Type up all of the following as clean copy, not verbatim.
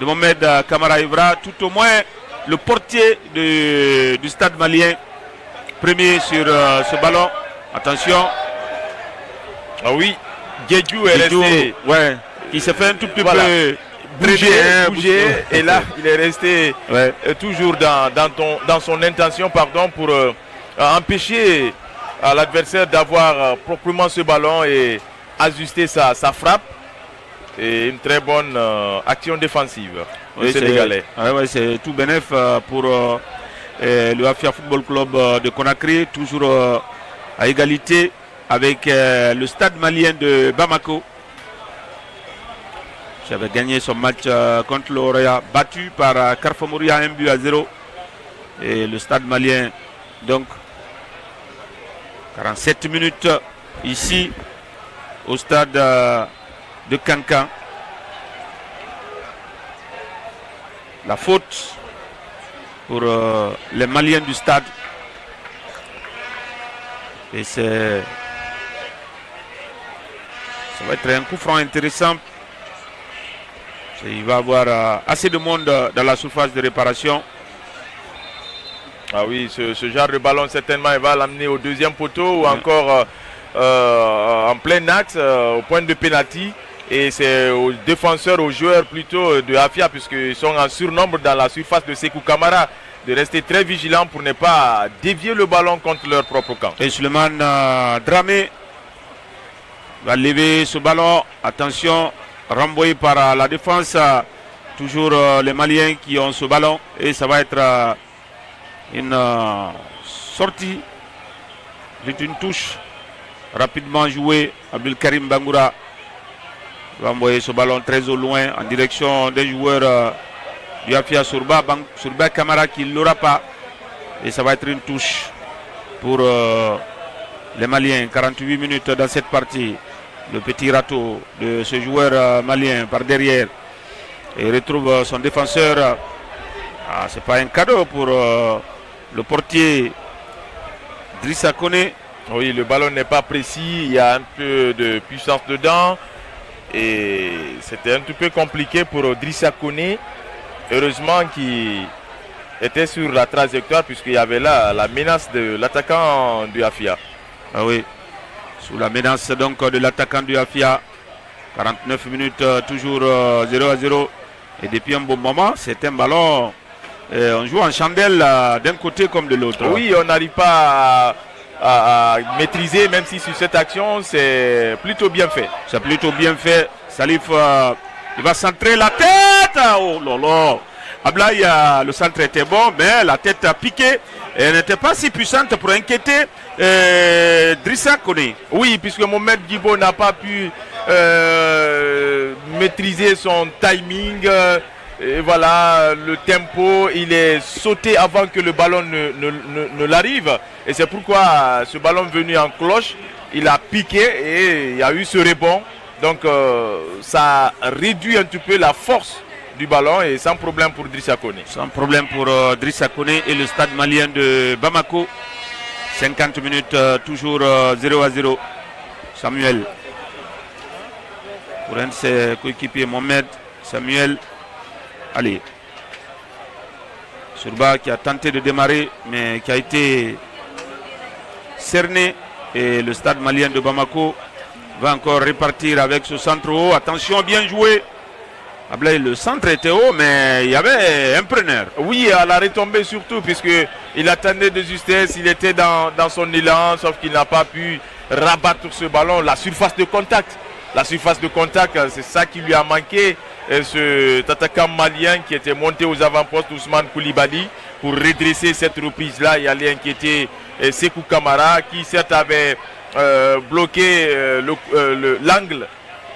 de Mohamed Kamara Evra, tout au moins le portier du stade malien, premier sur ce ballon. Attention. Ah oui, Guédiou est resté. Ouais, il s'est fait un tout petit peu bouger, et là il est resté toujours dans son intention pour empêcher l'adversaire d'avoir proprement ce ballon et ajuster sa frappe. Et une très bonne action défensive sénégalais. C'est tout bénef pour le Afia Football Club de Conakry, toujours à égalité avec le stade malien de Bamako, qui avait gagné son match contre l'Orea, battu par Carrefour Mouria 1-0. Et le stade malien, donc 47 minutes ici au stade de Kankan. La faute pour les Maliens du stade. Et ça va être un coup franc intéressant. Il va y avoir assez de monde dans la surface de réparation. Ah oui, ce genre de ballon, certainement, il va l'amener au deuxième poteau ou encore en plein axe, au point de pénalty. Et c'est aux défenseurs, aux joueurs plutôt de Afia, puisqu'ils sont en surnombre dans la surface de Sekou Kamara, de rester très vigilants pour ne pas dévier le ballon contre leur propre camp. Et Suleiman Dramé va lever ce ballon. Attention, renvoyé par la défense. Toujours les Maliens qui ont ce ballon. Et ça va être une sortie. C'est une touche rapidement jouée. Abdelkarim Bangoura va envoyer ce ballon très au loin en direction des joueurs du Afia Surba Kamara qui ne l'aura pas. Et ça va être une touche pour les Maliens. 48 minutes dans cette partie. Le petit râteau de ce joueur malien par derrière. Et il retrouve son défenseur. C'est pas un cadeau pour le portier Drissa Koné. Oui, le ballon n'est pas précis. Il y a un peu de puissance dedans. Et c'était un petit peu compliqué pour Drissa Koné. Heureusement qu'il était sur la trajectoire puisqu'il y avait là la menace de l'attaquant du Afia. Ah oui, sous la menace donc de l'attaquant du Afia. 49 minutes, toujours 0-0. Et depuis un bon moment, c'est un ballon. On joue en chandelle d'un côté comme de l'autre. Oui, on n'arrive pas à maîtriser, même si sur cette action, c'est plutôt bien fait. C'est plutôt bien fait. Salif, il va centrer la tête. Oh là là. Ablaï, le centre était bon, mais la tête a piqué. Elle n'était pas si puissante pour inquiéter Drissa Koné. Oui, puisque Mohamed Djibo n'a pas pu maîtriser son timing. Et voilà, le tempo, il est sauté avant que le ballon ne l'arrive. Et c'est pourquoi ce ballon venu en cloche, il a piqué et il y a eu ce rebond. Donc ça réduit un petit peu la force du ballon et sans problème pour Drissa Koné. Sans problème pour Drissa Koné et le stade malien de Bamako. 50 minutes, toujours 0-0. Samuel. Pour un de ses coéquipiers, Mohamed. Samuel. Allez. Surba qui a tenté de démarrer, mais qui a été cerné. Et le stade malien de Bamako va encore repartir avec ce centre haut. Attention, bien joué. Ablaï, le centre était haut, mais il y avait un preneur. Oui, à la retombée surtout, puisqu'il attendait de justesse, il était dans son élan, sauf qu'il n'a pas pu rabattre ce ballon. La surface de contact, c'est ça qui lui a manqué. Et cet attaquant malien qui était monté aux avant-postes, Ousmane Koulibaly, pour redresser cette reprise-là et aller inquiéter Sekou Kamara, qui certes avait bloqué l'angle,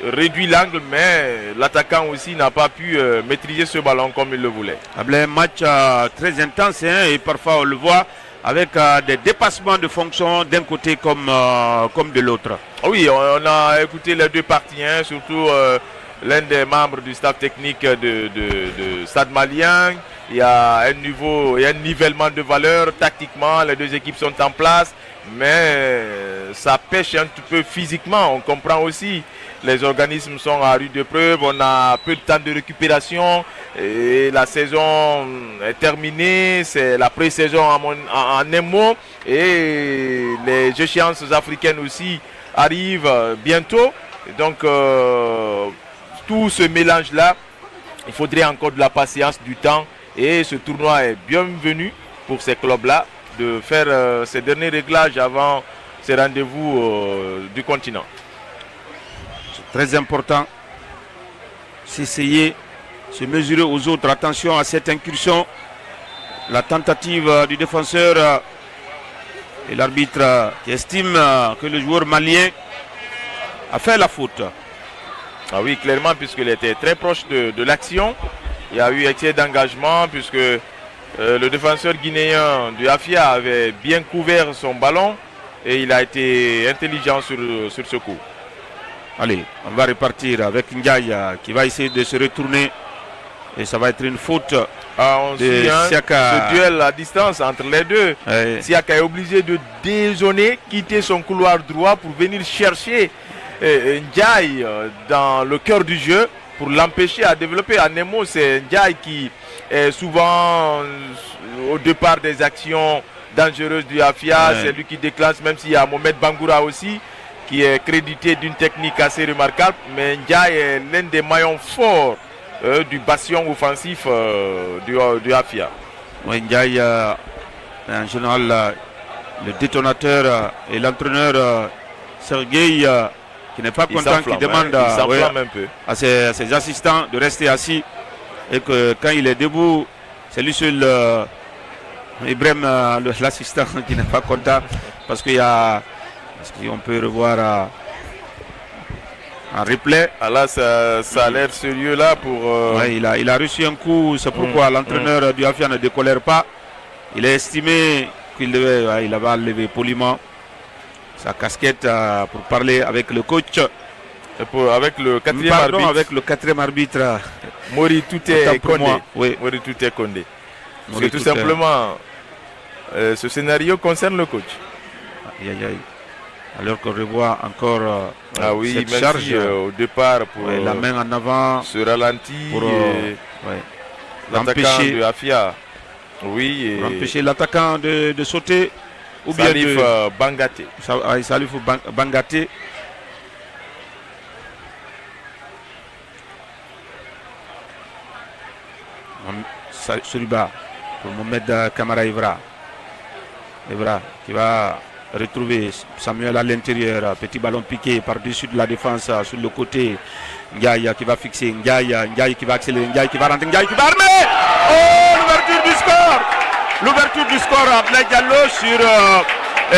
réduit l'angle, mais l'attaquant aussi n'a pas pu maîtriser ce ballon comme il le voulait. Un match très intense et parfois on le voit avec des dépassements de fonction d'un côté comme de l'autre. Oui, on a écouté les deux parties, surtout l'un des membres du staff technique de Stade Malien il y a un niveau, il y a un nivellement de valeur. Tactiquement, les deux équipes sont en place, mais ça pêche un petit peu physiquement. On comprend aussi, les organismes sont à rude épreuve, on a peu de temps de récupération et la saison est terminée, c'est la pré-saison en un mot, et les échéances africaines aussi arrivent bientôt. Donc tout ce mélange-là, il faudrait encore de la patience, du temps, et ce tournoi est bienvenu pour ces clubs-là de faire ces derniers réglages avant ces rendez-vous du continent. C'est très important. S'essayer, se mesurer aux autres. Attention à cette incursion. La tentative du défenseur et l'arbitre qui estime que le joueur malien a fait la faute. Ah oui, clairement, puisqu'il était très proche de l'action. Il y a eu excès d'engagement puisque le défenseur guinéen du Afia avait bien couvert son ballon et il a été intelligent sur ce coup. Allez, on va repartir avec Ndiaye qui va essayer de se retourner et ça va être une faute on de suit, Siaka. Ce duel à distance entre les deux. Ouais. Siaka est obligé de dézoner, quitter son couloir droit pour venir chercher Ndiaye dans le cœur du jeu pour l'empêcher à développer. En Nemo, c'est Ndiaye qui est souvent au départ des actions dangereuses du Afia. C'est lui qui déclenche, même s'il y a Mohamed Bangoura aussi qui est crédité d'une technique assez remarquable. Mais Ndiaye est l'un des maillons forts du bastion offensif du Afia. Oui, Ndiaye, en général, le détonateur et l'entraîneur Sergueï qui n'est pas content, qui demande un peu à ses assistants de rester assis et que quand il est debout, c'est lui seul, Ibrahim, l'assistant, qui n'est pas content parce qu'il y a, on peut revoir en replay. Ah là, ça a l'air sérieux là pour... Ouais, il a reçu un coup, c'est pourquoi l'entraîneur du Afia ne décolère pas. Il a estimé qu'il devait, il avait enlevé poliment sa casquette pour parler avec le coach. Avec le quatrième arbitre. Avec le quatrième arbitre. Mori Touté Kondé. Oui. Mori Touté Kondé. Parce que tout simplement, ce scénario concerne le coach. Aïe, aïe, aïe. Alors qu'on revoit encore cette même charge si, au départ pour la main en avant, se ralentit pour l'attaquant de Afia. Oui, pour empêcher l'attaquant de sauter. Ou bien Salif Bangaté. Salif Bangaté. Soriba pour Mohamed Kamara Evra. Evra qui va retrouver Samuel à l'intérieur. Petit ballon piqué par-dessus de la défense sur le côté. Ndiaye qui va fixer. Ndiaye qui va accélérer. Ndiaye qui va rentrer. Ndiaye qui va armer. Oh, l'ouverture du score. L'ouverture du score à Abdoulaye Diallo sur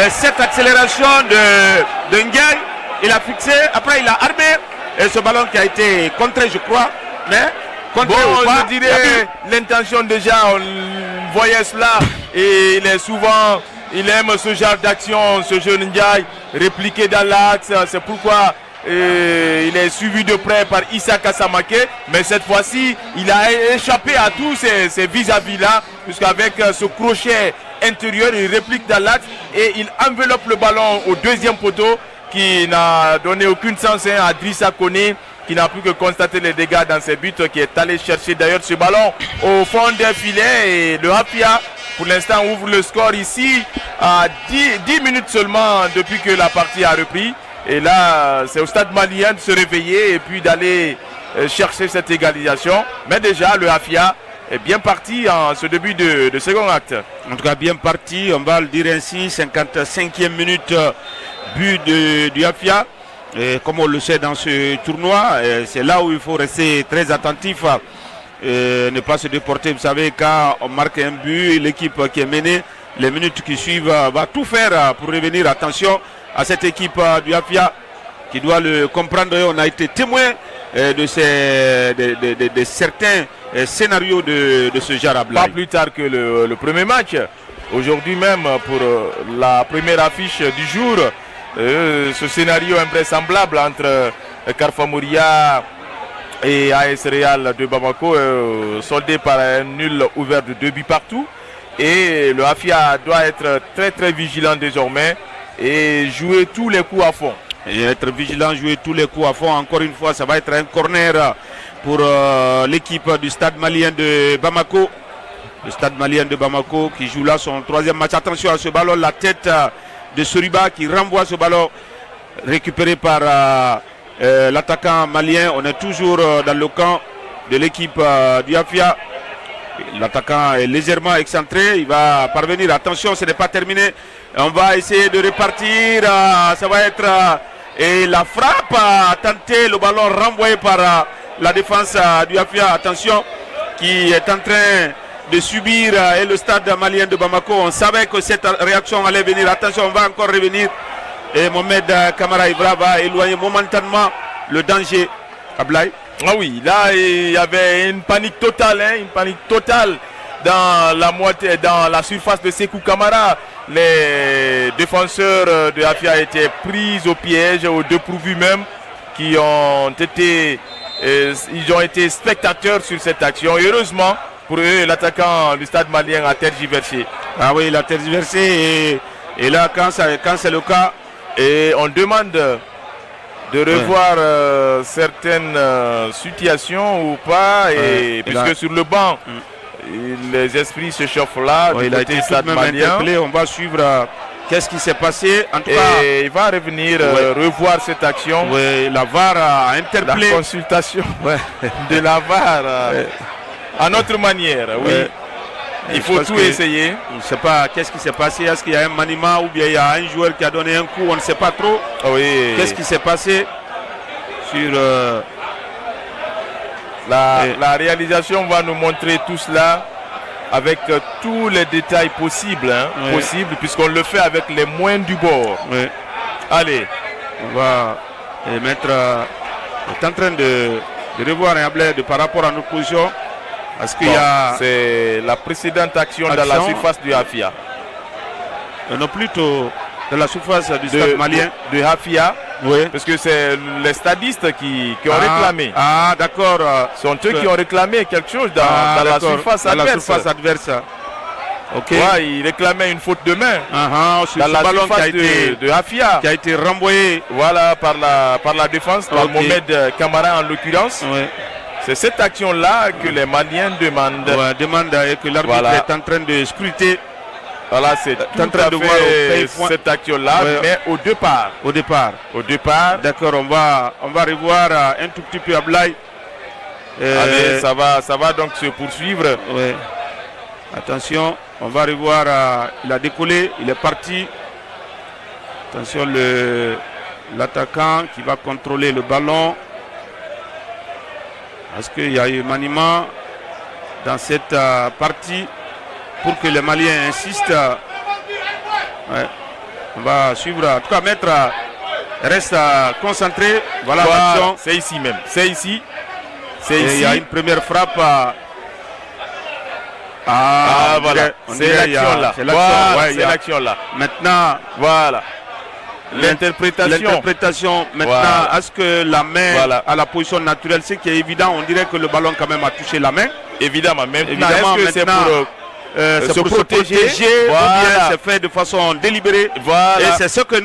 cette accélération de Ndiaye. Il a fixé. Après, il a armé. Et ce ballon qui a été contré, je crois. Mais contré ou pas, je dirais l'intention déjà, on voyait cela. Et il aime ce genre d'action, ce jeune Ndiaye, répliqué dans l'axe. C'est pourquoi il est suivi de près par Issa Kassamake. Mais cette fois-ci, il a échappé à tous ces vis-à-vis-là. Puisqu'avec ce crochet intérieur, il réplique dans l'axe et il enveloppe le ballon au deuxième poteau qui n'a donné aucune chance à Drissa Koné, qui n'a plus que constater les dégâts dans ses buts, qui est allé chercher d'ailleurs ce ballon au fond des filets. Et le Afia, pour l'instant, ouvre le score ici à 10 minutes seulement depuis que la partie a repris. Et là, c'est au stade malien de se réveiller et puis d'aller chercher cette égalisation. Mais déjà, le Afia est bien parti en ce début de second acte. En tout cas, bien parti, on va le dire ainsi. 55e minute, but du Afia. Et comme on le sait dans ce tournoi, c'est là où il faut rester très attentif, ne pas se déporter. Vous savez, quand on marque un but, l'équipe qui est menée, les minutes qui suivent va tout faire pour revenir. Attention à cette équipe du Afia qui doit le comprendre. On a été témoin de certains scénarios de ce genre à Ablaye. Pas plus tard que le premier match. Aujourd'hui même, pour la première affiche du jour, ce scénario invraisemblable entre Karfa Mouria et AS Real de Bamako, soldé par un nul ouvert de 2 buts partout. Et le Afia doit être très très vigilant désormais et jouer tous les coups à fond. Et être vigilant, jouer tous les coups à fond. Encore une fois, ça va être un corner pour l'équipe du Stade malien de Bamako. Le Stade malien de Bamako qui joue là son 3e match. Attention à ce ballon, la tête de Soriba qui renvoie ce ballon récupéré par l'attaquant malien. On est toujours dans le camp de l'équipe du Afia. L'attaquant est légèrement excentré, il va parvenir. Attention, ce n'est pas terminé. On va essayer de repartir. Ça va être et la frappe a tenté le ballon renvoyé par la défense du Afia. Attention, qui est en train de subir et le Stade malien de Bamako. On savait que cette réaction allait venir. Attention, on va encore revenir. Et Mohamed Kamara Ibra va éloigner momentanément le danger. Ablaï. Ah oui, là il y avait une panique totale, dans la moitié, dans la surface de Sekou Kamara. Les défenseurs de Afia étaient pris au piège, au dépourvu même, ils ont été spectateurs sur cette action. Heureusement pour eux, l'attaquant du Stade malien a tergiversé. Ah oui, il a tergiversé et là quand c'est le cas, et on demande de revoir certaines situations ou pas, et puisque sur le banc les esprits se chauffent là, il a été tout de même interpellé. On va suivre qu'est-ce qui s'est passé. En tout cas, il va revenir revoir cette action. La VAR a interpellé. La consultation de la VAR à notre manière. Il faut tout essayer. On ne sait pas qu'est-ce qui s'est passé. Est-ce qu'il y a un maniement ou bien il y a un joueur qui a donné un coup? On ne sait pas trop. Qu'est-ce qui s'est passé sur la réalisation va nous montrer tout cela avec tous les détails possibles, puisqu'on le fait avec les moyens du bord. Allez, on va mettre. On est en train de revoir un bled par rapport à notre position. Parce qu'il y a. C'est la précédente action dans la surface du Afia. Non, plutôt de la surface du Stade malien. De Afia. Parce que c'est les stadistes qui ont réclamé. Ah, d'accord. Ce sont eux qui ont réclamé quelque chose dans la surface adverse. Ok. Ils réclamaient une faute de main. Sur ce ballon de Afia. Qui a été renvoyé. Voilà, par la défense, par Mohamed Kamara en l'occurrence. C'est cette action-là que les Maliens demandent. Et que l'arbitre est en train de scruter. Voilà, c'est tout en train de voir cette action-là, mais au départ. Au départ. D'accord, on va revoir un tout petit peu Ablaï. Allez, ça va donc se poursuivre. Attention, on va revoir. Il a décollé, il est parti. Attention, l'attaquant qui va contrôler le ballon. Est-ce qu'il y a eu maniement dans cette partie pour que les Maliens insistent? On va suivre. En tout cas, Maître reste concentré. Voilà l'action. C'est ici même. C'est ici. Il y a une première frappe. Voilà. C'est l'action-là. C'est l'action-là. Maintenant, voilà. L'interprétation. Maintenant, est-ce que la main à la position naturelle, c'est qui est évident, on dirait que le ballon quand même a touché la main. Évidemment. Est-ce que c'est pour se protéger ou bien c'est fait de façon délibérée. Et c'est ce que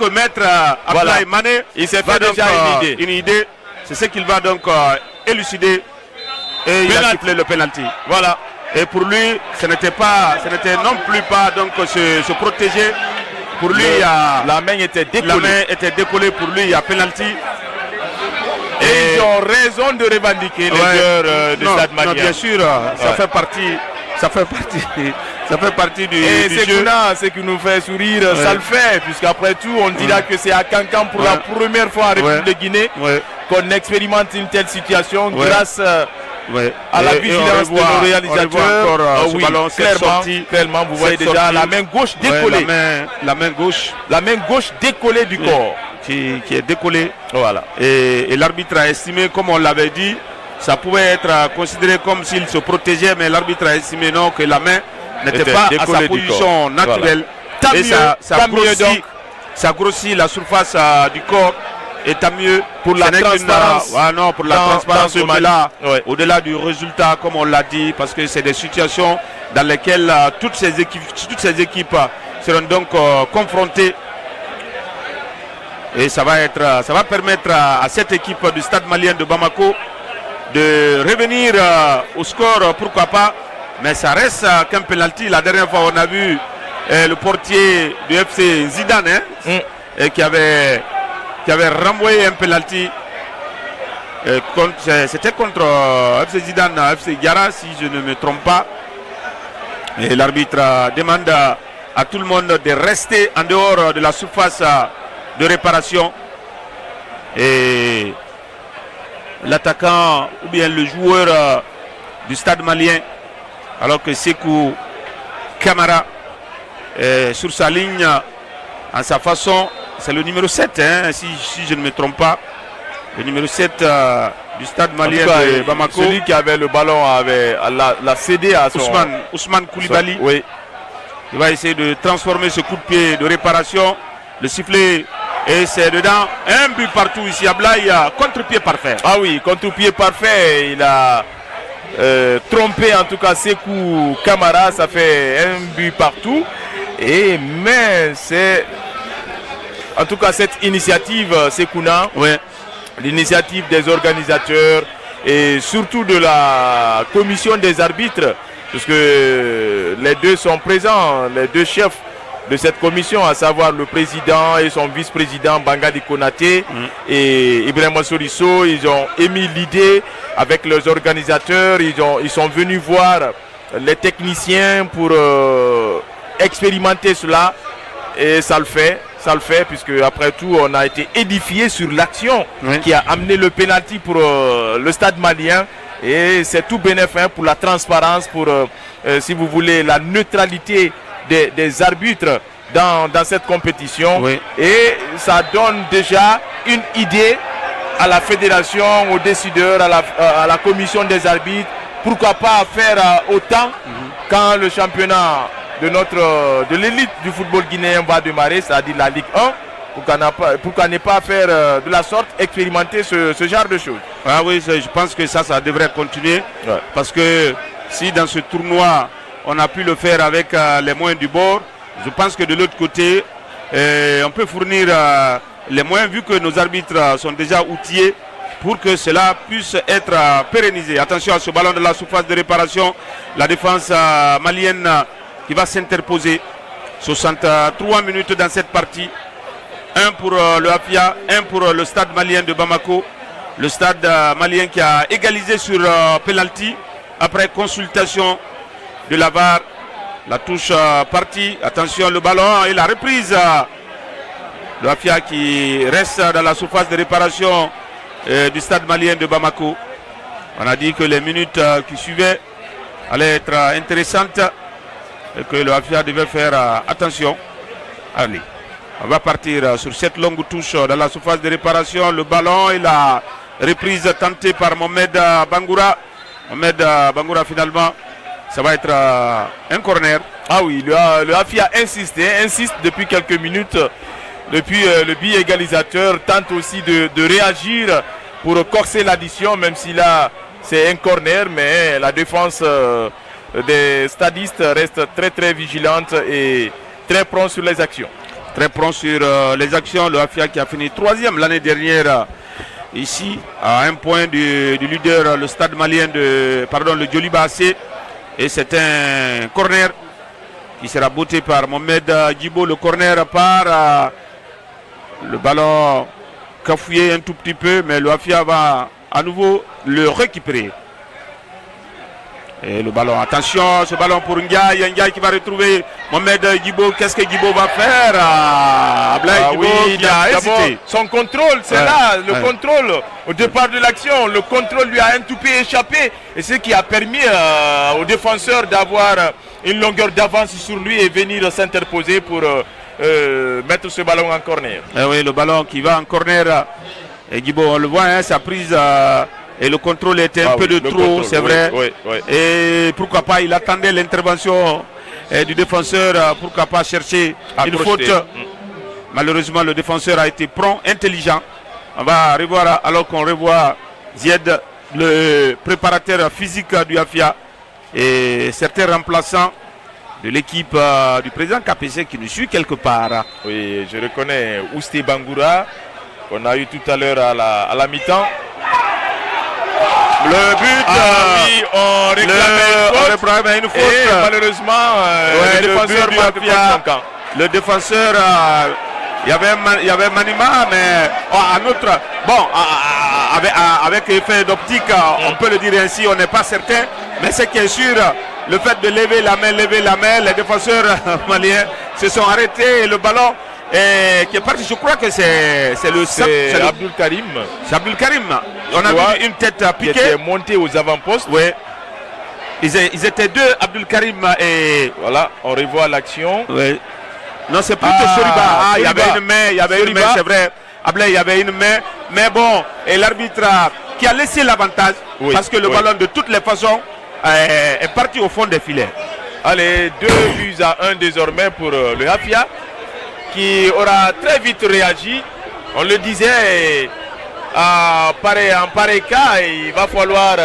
Maître Abdoulaye Mané il s'est fait déjà une idée. C'est ce qu'il va donc élucider. Et il a sifflé le penalty. Voilà. Et pour lui, ce n'était non plus pas donc se protéger. Pour lui, la main était décollée. Pour lui, il y a penalty. Et ils ont raison de revendiquer les joueurs de Stade malien. Bien sûr, ça fait partie du jeu. Ce qui nous fait sourire, ça le fait, puisqu'après tout, on dira que c'est à Cancan pour la première fois en République de Guinée qu'on expérimente une telle situation grâce à la vigilance de nos réalisateurs. Clairement, vous voyez déjà la main gauche décollée. La main gauche décollée du corps. Qui est décollée. Voilà. Et l'arbitre a estimé, comme on l'avait dit, ça pouvait être considéré comme s'il se protégeait, mais l'arbitre a estimé non, que la main n'était pas à sa position naturelle. Voilà. Ça grossit la surface du corps. Et tant mieux pour la transparence. Non, pour la transparence ouais. au-delà du résultat, comme on l'a dit, parce que c'est des situations dans lesquelles toutes ces équipes seront donc confrontées. Et ça va permettre à cette équipe du Stade Malien de Bamako de revenir au score, pourquoi pas. Mais ça reste qu'un penalty. La dernière fois, on a vu le portier du FC Zidane et qui avait renvoyé un penalty. C'était contre FC Zidane, FC Gara, si je ne me trompe pas. Et l'arbitre demande à tout le monde de rester en dehors de la surface de réparation. Et l'attaquant ou bien le joueur du Stade Malien, alors que Sekou Kamara est sur sa ligne, en sa façon, c'est le numéro 7, si je ne me trompe pas. Le numéro 7 du Stade Malien de Bamako. Celui qui avait le ballon l'a cédé à son... Ousmane Koulibaly. Oui. Il va essayer de transformer ce coup de pied de réparation. Le sifflet, et c'est dedans. Un but partout ici à Blaye. Contre-pied parfait. Ah oui, contre-pied parfait. Il a trompé en tout cas Sekou Kamara. Ça fait un but partout. Mais c'est... En tout cas, cette initiative, Sekouna, ouais. L'initiative des organisateurs et surtout de la commission des arbitres, parce que les deux sont présents, les deux chefs de cette commission, à savoir le président et son vice-président Bangadi Konaté et Ibrahima Sorisso. Ils ont émis l'idée avec leurs organisateurs, ils sont venus voir les techniciens pour expérimenter cela et ça le fait, puisque après tout on a été édifié sur l'action qui a amené le pénalty pour le Stade malien, et c'est tout bénéfique pour la transparence, pour si vous voulez la neutralité des arbitres dans cette compétition, et ça donne déjà une idée à la fédération, aux décideurs, à la commission des arbitres, pourquoi pas faire autant quand le championnat de l'élite du football guinéen va démarrer, c'est-à-dire la Ligue 1, pourquoi ne pas faire de la sorte, expérimenter ce genre de choses. Ah oui, je pense que ça devrait continuer, parce que si dans ce tournoi on a pu le faire avec les moyens du bord, je pense que de l'autre côté on peut fournir les moyens, vu que nos arbitres sont déjà outillés pour que cela puisse être pérennisé. Attention à ce ballon de la surface de réparation, la défense malienne qui va s'interposer. 63 minutes dans cette partie. Un pour le Afia, un pour le Stade malien de Bamako. Le Stade malien qui a égalisé sur penalty après consultation de la VAR. La touche partie. Attention, le ballon et la reprise. Le Afia qui reste dans la surface de réparation du Stade malien de Bamako. On a dit que les minutes qui suivaient allaient être intéressantes et que le Afia devait faire attention. Allez, on va partir sur cette longue touche dans la surface de réparation. Le ballon et la reprise tentée par Mohamed Bangoura. Mohamed Bangoura, finalement, ça va être un corner. Ah oui, le Afia insiste depuis quelques minutes. Depuis le billet égalisateur tente aussi de réagir pour corser l'addition, même si là c'est un corner, mais la défense des stadistes reste très très vigilante et très prompt sur les actions. Très prompt sur les actions. Le Afia qui a fini 3e l'année dernière ici, à un point du leader, le Stade malien le Djoliba AC. Et c'est un corner qui sera botté par Mohamed Djibo. Le corner part, le ballon cafouillé un tout petit peu, mais le Afia va à nouveau le récupérer. Et le ballon, attention, ce ballon pour Ndiaye qui va retrouver Mohamed Djibo. Qu'est-ce que Djibo va faire? Oui, d'abord, son contrôle, c'est là, le contrôle au départ de l'action. Le contrôle lui a un tout peu échappé, et ce qui a permis aux défenseurs d'avoir une longueur d'avance sur lui et venir s'interposer pour mettre ce ballon en corner. Oui, le ballon qui va en corner. Et Djibo, on le voit, sa prise... et le contrôle était un peu de trop, c'est vrai. Et pourquoi pas, il attendait l'intervention du défenseur, pourquoi pas chercher une faute. Malheureusement, le défenseur a été prompt, intelligent. On va revoir, alors qu'on revoit Zied, le préparateur physique du AFIA, et certains remplaçants de l'équipe du président KPC qui nous suit quelque part. Oui, je reconnais Ousté Bangoura, qu'on a eu tout à l'heure à la mi-temps. Le but, oui, on réclame une faute. Et malheureusement, le défenseur, il y avait Manima, mais un autre. Bon, avec effet d'optique, on peut le dire ainsi, on n'est pas certain. Mais ce qui est sûr, le fait de lever la main, les défenseurs maliens se sont arrêtés et le ballon qui est parti. Je crois que c'est Abdul Karim. C'est Abdul Karim. On a vu une tête piquée. Qui était montée aux avant-postes. Oui. Ils étaient deux, Abdul Karim et. Voilà, on revoit l'action. Oui. Non, c'est plutôt Soriba. Il y avait une main, c'est vrai. Il y avait une main. Mais bon, et l'arbitre qui a laissé l'avantage. Oui, parce que le ballon, de toutes les façons, est parti au fond des filets. Allez, 2-1 désormais pour le AFIA, qui aura très vite réagi. On le disait, en pareil cas, il va falloir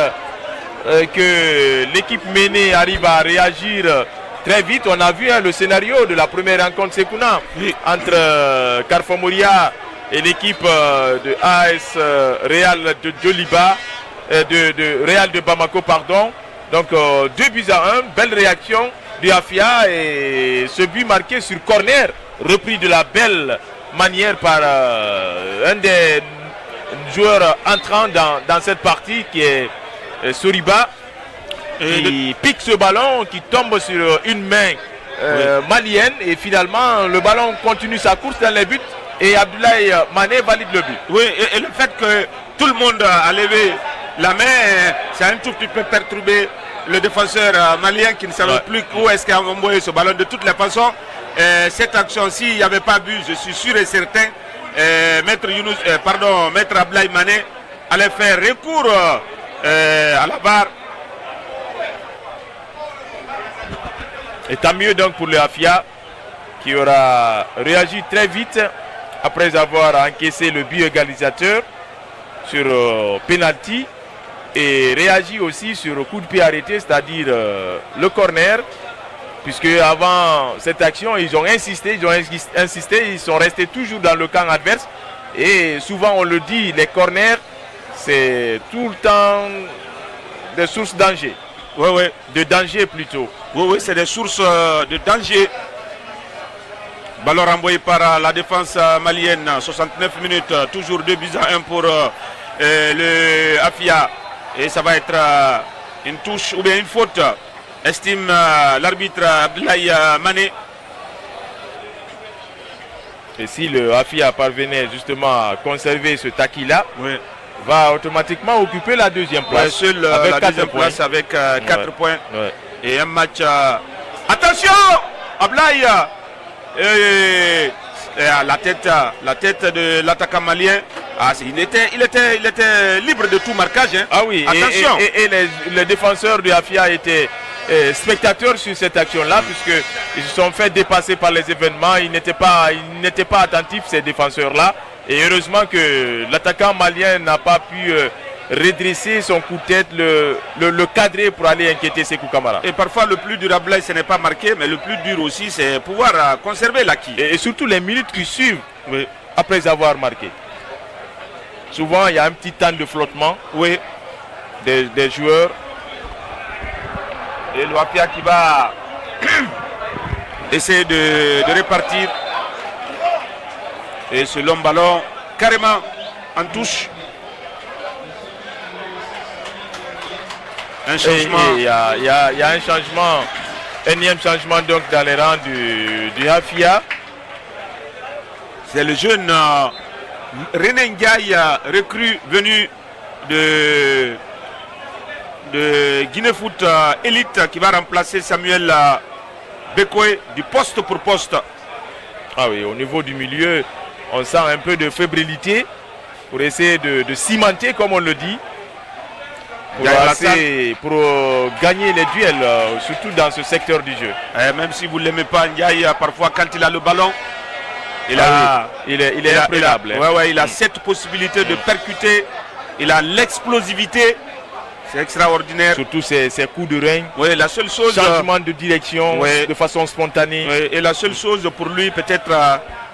que l'équipe menée arrive à réagir très vite. On a vu le scénario de la première rencontre Sekuna entre Carrefour Moria et l'équipe de AS Real de Djoliba, de Real de Bamako, pardon. Donc 2-1, belle réaction du AFIA et ce but marqué sur corner, repris de la belle manière par un des joueurs entrants dans cette partie qui est Soriba. Il pique ce ballon qui tombe sur une main malienne et finalement le ballon continue sa course dans les buts et Abdoulaye Mané valide le but. Oui, et le fait que tout le monde a levé la main, c'est un tout petit peu perturbé le défenseur malien qui ne savait plus où est-ce qu'il a envoyé ce ballon. De toutes les façons, cette action-ci, il n'y avait pas but, je suis sûr et certain. Maître Abdoulaye Mané allait faire recours à la barre. Et tant mieux donc pour le AFIA qui aura réagi très vite après avoir encaissé le but égalisateur sur penalty et réagi aussi sur le coup de pied arrêté, c'est-à-dire le corner, puisque avant cette action ils ont insisté, ils sont restés toujours dans le camp adverse et souvent on le dit, les corners c'est tout le temps des sources de danger. Oui. De danger plutôt. Oui, c'est des sources de danger. Ballon renvoyé par la défense malienne, 69 minutes, toujours 2-1 pour le AFIA. Et ça va être une touche ou bien une faute, estime l'arbitre Abdoulaye Mané. Et si le AFIA parvenait justement à conserver ce taquis-là, va automatiquement occuper la deuxième place. Seul avec la deuxième place avec 4 points. Et un match. Attention, Abdoulaye, la tête de l'attaquant malien. Il était libre de tout marquage. Hein. Ah oui, attention. Et les défenseurs du AFIA étaient spectateurs sur cette action-là, puisqu'ils se sont fait dépasser par les événements. Ils n'étaient pas attentifs, ces défenseurs-là. Et heureusement que l'attaquant malien n'a pas pu redresser son coup de tête, le cadrer pour aller inquiéter Sékou Kamara. Et parfois le plus dur à Blaise, ce n'est pas marqué, mais le plus dur aussi, c'est pouvoir conserver l'acquis. Et surtout les minutes qui suivent après avoir marqué. Souvent, il y a un petit temps de flottement des joueurs. Et l'Ouapia qui va essayer de répartir. Et ce long ballon, carrément en touche. Un changement. Il y a un changement, énième changement donc dans les rangs du AFIA. C'est le jeune René Ndiaye, recrue venu de Guinée Foot Elite, qui va remplacer Samuel Bekoé du poste pour poste. Ah oui, au niveau du milieu, on sent un peu de fébrilité pour essayer de cimenter, comme on le dit, pour gagner les duels, surtout dans ce secteur du jeu. Même si vous ne l'aimez pas, Ndiaye, parfois quand il a le ballon, il est imprenable. Il a cette possibilité de percuter. Il a l'explosivité. C'est extraordinaire. Surtout ses coups de rein. Oui, la seule chose. Changement de direction de façon spontanée. Oui, et la seule chose pour lui, peut-être,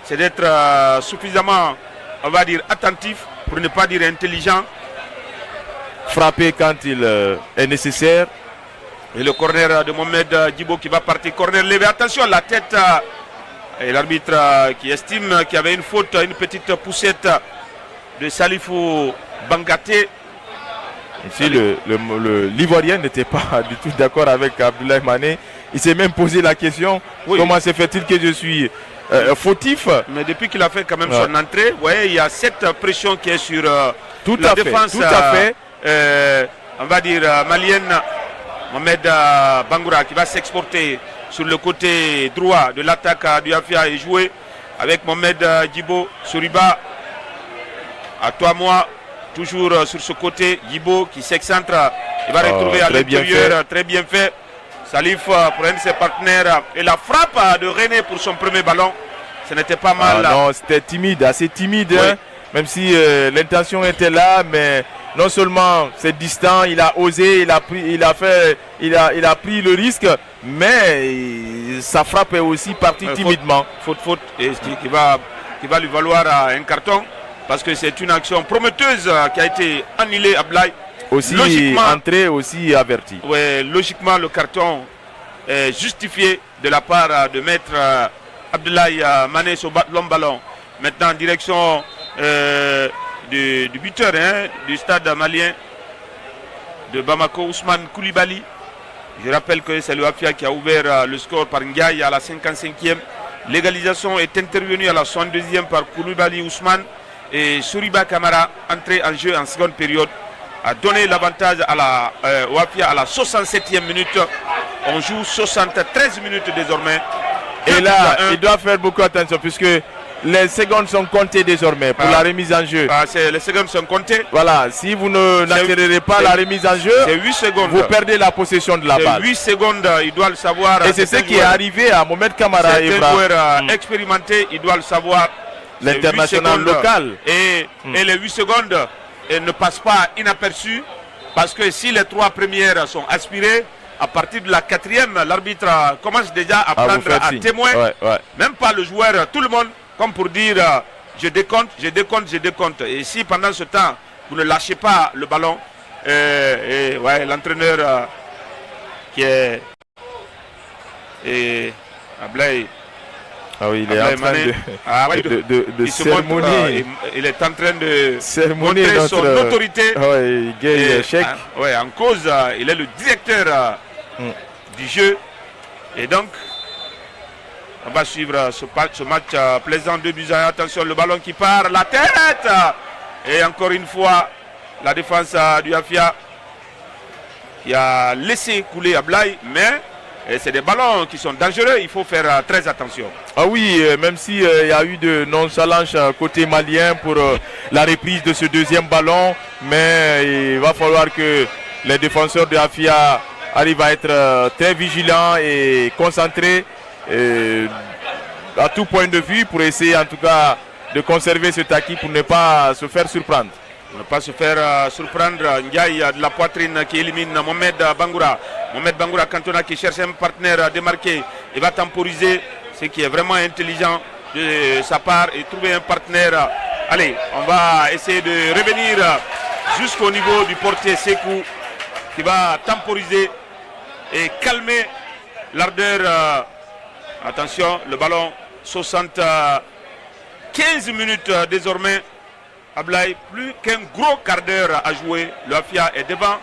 c'est d'être suffisamment, on va dire, attentif, pour ne pas dire intelligent. Frapper quand il est nécessaire. Et le corner de Mohamed Djibo qui va partir. Corner levé. Attention, la tête. Et l'arbitre qui estime qu'il y avait une faute, une petite poussette de Salifou Bangaté. Ici, l'Ivoirien n'était pas du tout d'accord avec Abdoulaye Mané. Il s'est même posé la question, comment se fait-il que je suis fautif? Mais depuis qu'il a fait quand même son entrée, il y a cette pression qui est sur tout la à défense. Tout à fait. On va dire malienne. Mohamed Bangoura qui va s'exporter sur le côté droit de l'attaque du Afia et jouer avec Mohamed Djibo Souriba. À toi, moi, toujours sur ce côté. Djibo qui s'excentre. Il va retrouver à l'intérieur. Très bien fait. Salif prend ses partenaires. Et la frappe de René pour son premier ballon. Ce n'était pas mal. Non, c'était timide, assez timide. Hein, même si l'intention était là, mais non seulement c'est distant, il a osé, il a pris le risque, mais sa frappe est aussi partie timidement. Faute, et qui va lui valoir un carton, parce que c'est une action prometteuse qui a été annulée à Blaye. Aussi entrée, aussi avertie. Oui, logiquement le carton est justifié de la part de maître Abdoulaye Mané sur long ballon. Maintenant en direction du buteur du stade malien de Bamako, Ousmane Koulibaly. Je rappelle que c'est le Afia qui a ouvert le score par Ndiaye à la 55e. L'égalisation est intervenue à la 62e par Koulibaly Ousmane. Et Souriba Kamara, entré en jeu en seconde période, a donné l'avantage à la Afia à la 67e minute. On joue 73 minutes désormais. Et là, il doit faire beaucoup attention puisque les secondes sont comptées désormais pour la remise en jeu. Les secondes sont comptées. Voilà, si vous n'accélérez pas la remise en jeu, 8 secondes. Vous perdez la possession de la balle. 8 secondes, il doit le savoir. Et c'est ce qui est arrivé à Mohamed Kamara. C'est un joueur expérimenté, il doit le savoir. L'international local. Et les 8 secondes ne passent pas inaperçues, parce que si les 3 premières sont aspirées, à partir de la 4e, l'arbitre commence déjà à prendre à témoin. Même pas le joueur, tout le monde, comme pour dire je décompte. Et si pendant ce temps, vous ne lâchez pas le ballon, l'entraîneur qui est Ablaye. Ah oui, il est en train de sermonner. Il est en train de sermonner montrer son autorité. En cause, il est le directeur du jeu. Et donc, on va suivre ce match plaisant de Buzyn. Attention, le ballon qui part, la tête. Et encore une fois, la défense du Afia qui a laissé couler Ablaye, mais c'est des ballons qui sont dangereux, il faut faire très attention. Ah oui, même s'il y a eu de nonchalance côté malien pour la reprise de ce deuxième ballon, mais il va falloir que les défenseurs de Afia arrivent à être très vigilants et concentrés à tout point de vue pour essayer en tout cas de conserver cet acquis pour ne pas se faire surprendre. Ne pas se faire surprendre. Ndiaye de la poitrine qui élimine Mohamed Bangoura. Mohamed Bangoura Cantona qui cherche un partenaire démarqué. Il va temporiser, ce qui est vraiment intelligent de sa part, et trouver un partenaire. Allez, on va essayer de revenir jusqu'au niveau du portier Sekou qui va temporiser et calmer l'ardeur. Attention, le ballon, 75 minutes désormais. Ablaye, plus qu'un gros quart d'heure à jouer. Le Afia est devant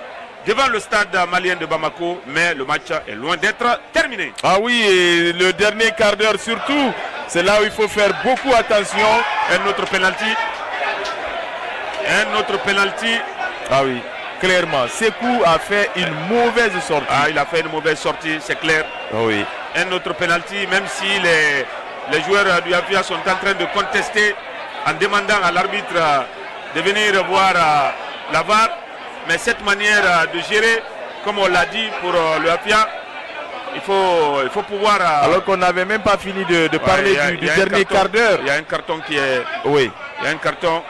le stade malien de Bamako, mais le match est loin d'être terminé. Ah oui, et le dernier quart d'heure surtout, c'est là où il faut faire beaucoup attention. Un autre penalty. Ah oui, clairement, Sekou a fait une mauvaise sortie. Ah, il a fait une mauvaise sortie, c'est clair. Ah oui. Un autre penalty, même si les joueurs du Afia sont en train de contester en demandant à l'arbitre de venir voir la VAR. Mais cette manière de gérer, comme on l'a dit pour le Afia, il faut pouvoir. Alors qu'on n'avait même pas fini de parler du dernier quart d'heure. Il y a un carton qui est. Oui. Il y a un carton.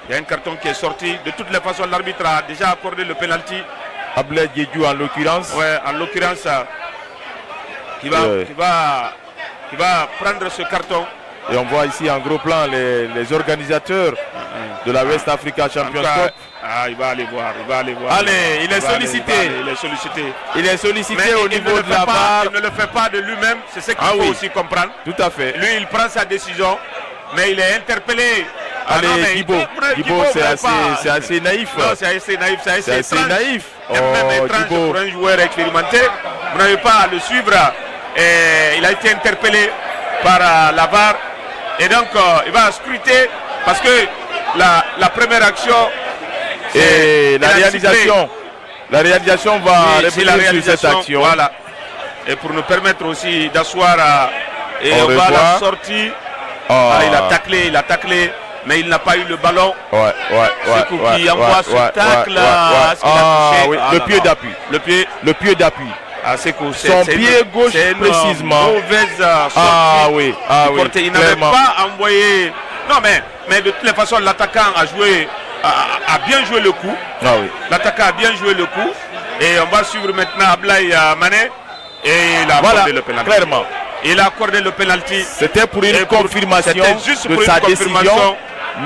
Il y a un carton qui est sorti. De toutes les façons, l'arbitre a déjà accordé le penalty. Ablaye Diédhiou en l'occurrence. Ouais, en l'occurrence, qui va prendre ce carton. Et on voit ici en gros plan les organisateurs de la West Africa Champions Cup. Il va aller voir, Allez, il est sollicité. Il est sollicité. Il est sollicité Mais au niveau de la barre. Il ne le fait pas de lui-même, c'est ce qu'il faut aussi comprendre. Tout à fait. Lui, il prend sa décision, mais il est interpellé. Allez, Guibo, c'est assez naïf. Non, c'est assez naïf, c'est assez naïf. Même étrange pour un joueur expérimenté. Vous n'avez pas à le suivre. Et il a été interpellé par la VAR. Et donc, il va scruter parce que la première action. Et la réalisation va réfléchir sur cette action. Voilà. Et pour nous permettre aussi d'asseoir. Et on va la sortie. Il a taclé. Mais il n'a pas eu le ballon. Qui envoie ce tacle. Oui, le pied d'appui. Le pied d'appui. Son pied gauche précisément. Mauvaise sortie. Il n'avait pas envoyé. Non, mais de toutes les façons, l'attaquant a bien joué le coup. L'attaquant a bien joué le coup. Et on va suivre maintenant Ablaye Mané. Et il a accordé le penalty. Clairement. Il a accordé le penalty. C'était pour une confirmation de sa décision.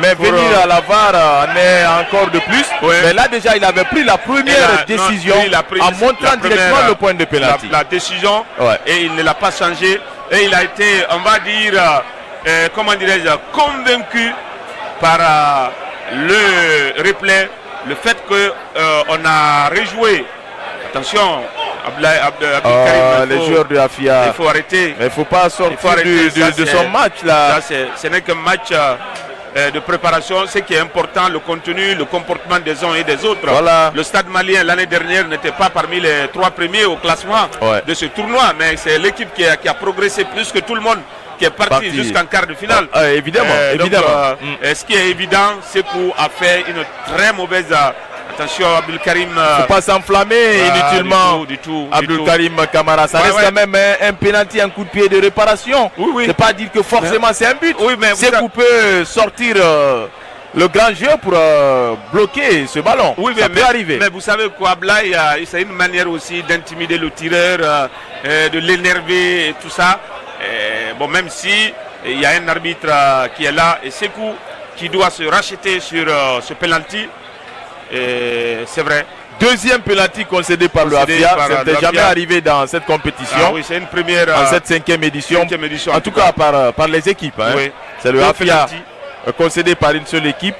Mais pour venir à la VAR en est encore de plus. Mais là déjà il avait pris la première décision en montrant directement le point de pénalty. La décision et il ne l'a pas changé. Et il a été, on va dire, comment dirais-je, convaincu par le replay. Le fait qu'on a rejoué. Attention, Karim, les joueurs de Afia. Il faut arrêter. Mais il ne faut pas sortir de son match là. Ce n'est qu'un match de préparation. Ce qui est important, le contenu, le comportement des uns et des autres. Le Stade malien l'année dernière n'était pas parmi les 3 premiers au classement de ce tournoi. Mais c'est l'équipe qui a progressé plus que tout le monde, qui est parti jusqu'en quart de finale. Évidemment. Ce qui est évident, Sekou a fait une très mauvaise. Attention, Abdul Karim. Il ne faut pas s'enflammer inutilement. Du tout. Abdul Karim Kamara, ça reste quand même un penalty, un coup de pied de réparation. C'est pas dire que forcément c'est un but. Sekou peut sortir le grand jeu pour bloquer ce ballon. Ça peut arriver. Mais vous savez quoi, Ablaye, c'est une manière aussi d'intimider le tireur, de l'énerver et tout ça. Bon, même si il y a un arbitre qui est là et Sekou qui doit se racheter sur ce penalty. C'est vrai. Deuxième penalty concédé par le Afia. C'était jamais arrivé dans cette compétition. C'est une première. En cette 5e édition. En tout cas par les équipes. C'est le Afia concédé par une seule équipe.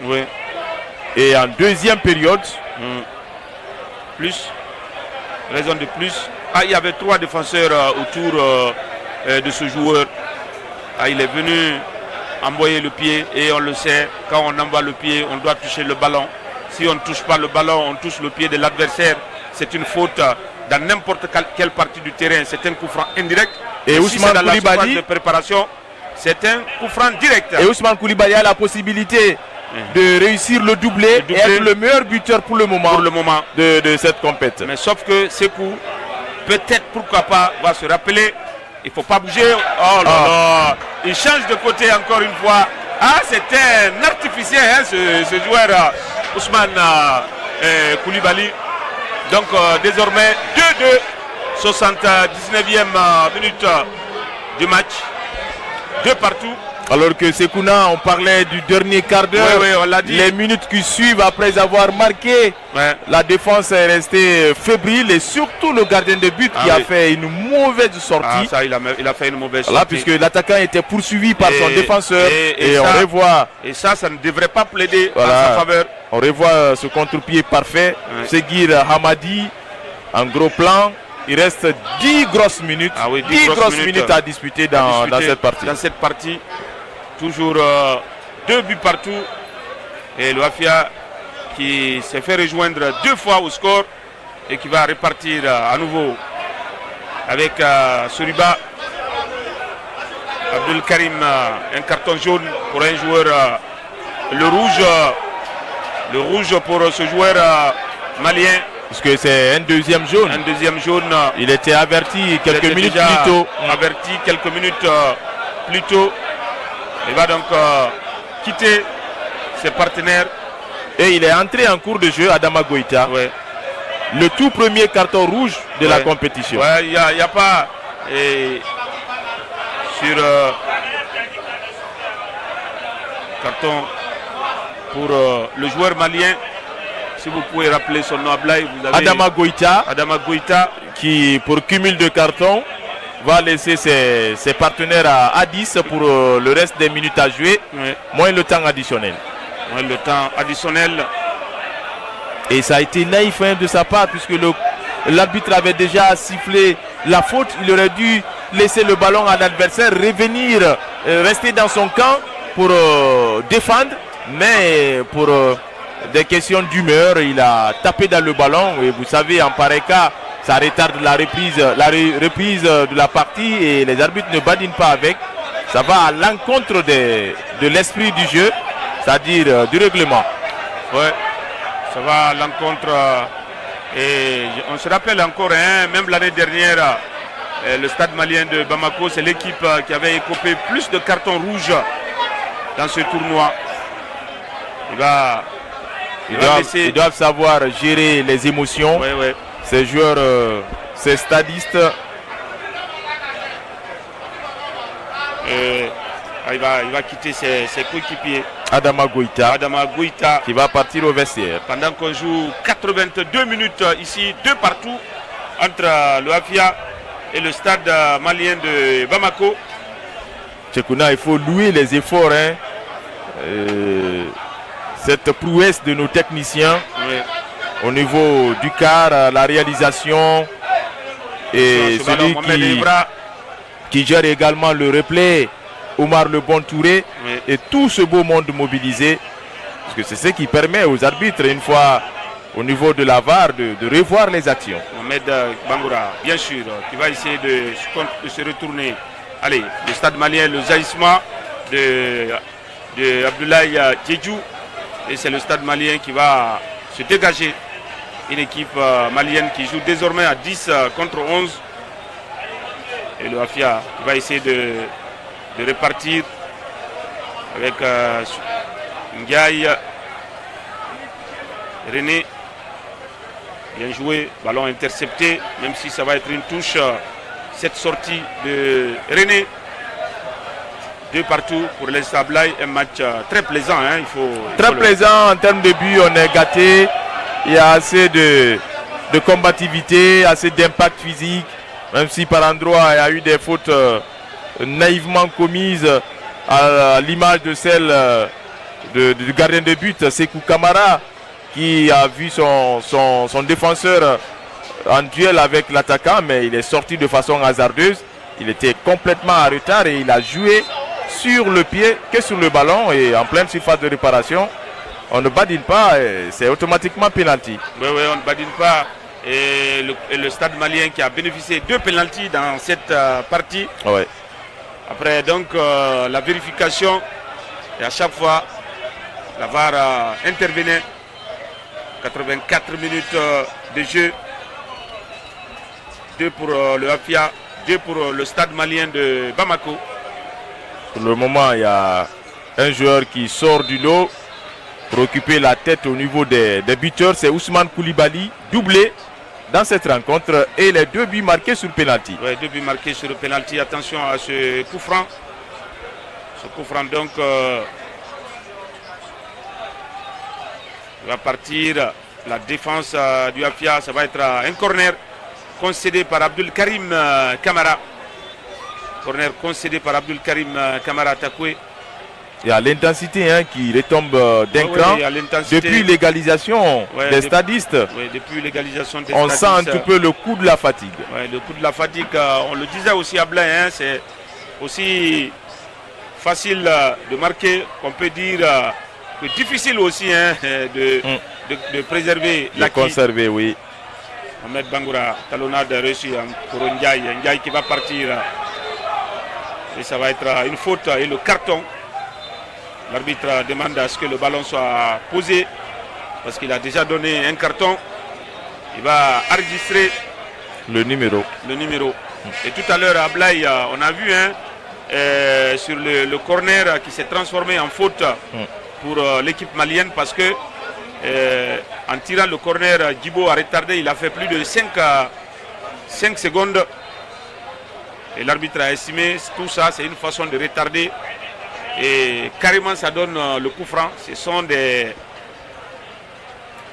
Et en deuxième période. Plus. Raison de plus. Il y avait 3 défenseurs autour de ce joueur. Il est venu envoyer le pied. Et on le sait, quand on envoie le pied, on doit toucher le ballon. Si on ne touche pas le ballon, on touche le pied de l'adversaire. C'est une faute dans n'importe quelle partie du terrain. C'est un coup franc indirect. Et Ousmane dans Koulibaly, la surface de préparation, c'est un coup franc direct. Et Ousmane Koulibaly a la possibilité de réussir le doublé et être le meilleur buteur pour le moment, de cette compétition. Mais sauf que Sekou, peut-être, pourquoi pas, va se rappeler. Il ne faut pas bouger. Oh là là. Il change de côté encore une fois. C'était un artificiel, ce joueur Ousmane Koulibaly. Donc désormais 2-2, 79e minute du match. 2 partout. Alors que Sekouna, on parlait du dernier quart d'heure. On l'a dit. Les minutes qui suivent après avoir marqué, la défense est restée fébrile et surtout le gardien de but qui a fait une mauvaise sortie. Il a fait une mauvaise sortie. Puisque l'attaquant était poursuivi par son défenseur et on revoit. Et ça ne devrait pas plaider en sa faveur. On revoit ce contre-pied parfait. Seguir Hamadi en gros plan. Il reste 10 grosses minutes. 10 grosses minutes à disputer dans cette partie. Dans cette partie. Toujours 2 buts partout. Et le Afia qui s'est fait rejoindre 2 fois au score et qui va repartir à nouveau avec Soriba. Abdul Karim, un carton jaune pour un joueur. Le rouge pour ce joueur malien. Puisque c'est un deuxième jaune. Un deuxième jaune. Il était averti quelques minutes déjà plus tôt. Averti quelques minutes plus tôt. Il va donc quitter ses partenaires. Et il est entré en cours de jeu, Adama Goïta. Ouais. Le tout premier carton rouge de la compétition. Ouais, il n'y a pas sur carton pour le joueur malien. Si vous pouvez rappeler son nom, Ablaï, vous avez Adama Goïta, qui pour cumul de cartons va laisser ses partenaires à 10 pour le reste des minutes à jouer, moins le temps additionnel. Le temps additionnel. Et ça a été naïf de sa part, puisque l'arbitre avait déjà sifflé la faute. Il aurait dû laisser le ballon à l'adversaire, revenir, rester dans son camp pour défendre. Mais pour des questions d'humeur, il a tapé dans le ballon. Et vous savez, en pareil cas, ça retarde la reprise de la partie et les arbitres ne badinent pas avec. Ça va à l'encontre de l'esprit du jeu, c'est-à-dire du règlement. Ouais, ça va à l'encontre. Et on se rappelle encore, même l'année dernière, le stade malien de Bamako, c'est l'équipe qui avait écopé plus de cartons rouges dans ce tournoi. Ils doivent savoir gérer les émotions. Ouais. Ces joueurs, ces stadistes. Il va quitter ses coéquipiers. Adama Goïta qui va partir au vestiaire. Pendant qu'on joue 82 minutes ici, 2 partout entre le Afia et le stade malien de Bamako. Tchekouna, il faut louer les efforts. Cette prouesse de nos techniciens au niveau du quart, la réalisation et celui qui gère également le replay, Omar Le Bon Touré, et tout ce beau monde mobilisé, parce que c'est ce qui permet aux arbitres, une fois au niveau de la VAR, de revoir les actions. Mohamed Bangoura, bien sûr, qui va essayer de se retourner. Allez, le stade malien, le jaillissement de Abdoulaye Djedjou. Et c'est le stade malien qui va se dégager. Une équipe malienne qui joue désormais à 10 contre 11. Et le Afia va essayer de repartir avec Ndiaye. René. Bien joué. Ballon intercepté. Même si ça va être une touche. Cette sortie de René. 2 partout pour les Sablaï, un match très plaisant. Très plaisant en termes de but, on est gâté. Il y a assez de combativité, assez d'impact physique. Même si par endroits il y a eu des fautes naïvement commises à l'image de celle du gardien de but, Sekou Kamara, qui a vu son défenseur en duel avec l'attaquant, mais il est sorti de façon hasardeuse. Il était complètement en retard et il a joué sur le pied que sur le ballon et en pleine surface de réparation. On ne badine pas, c'est automatiquement pénalty. Oui, on ne badine pas. Et le stade malien qui a bénéficié de pénalty dans cette partie. Ouais. Après donc la vérification, et à chaque fois la VAR intervenait. 84 minutes de jeu. 2 pour le Afia, 2 pour le stade malien de Bamako. Pour le moment, il y a un joueur qui sort du lot pour occuper la tête au niveau des buteurs. C'est Ousmane Koulibaly, doublé dans cette rencontre. Et les 2 buts marqués sur pénalty. Oui, 2 buts marqués sur le pénalty. Attention à ce coup franc. Ce coup franc, donc, va partir. La défense du Afia, ça va être un corner concédé par Abdul Karim Kamara. Corner concédé par Abdul Karim Kamara Takoué. Il y a l'intensité qui retombe d'un cran. Depuis l'égalisation des stadistes. Oui, depuis l'égalisation des on stadistes. Sent un petit peu le coup de la fatigue. Oui, le coup de la fatigue. On le disait aussi à Blain, c'est aussi facile de marquer qu'on peut dire que difficile aussi de préserver l'acquis. De conserver, oui. Mohamed Bangoura, talonnade reçue pour Ndiaye. Ndiaye qui va partir. Et ça va être une faute et le carton. L'arbitre demande à ce que le ballon soit posé parce qu'il a déjà donné un carton. il va enregistrer le numéro. Et tout à l'heure, Ablaï, on a vu sur le corner qui s'est transformé en faute pour l'équipe malienne parce que en tirant le corner, Djibo a retardé, il a fait plus de 5 secondes. Et l'arbitre a estimé tout ça, c'est une façon de retarder. Et carrément, ça donne le coup franc. Ce sont des...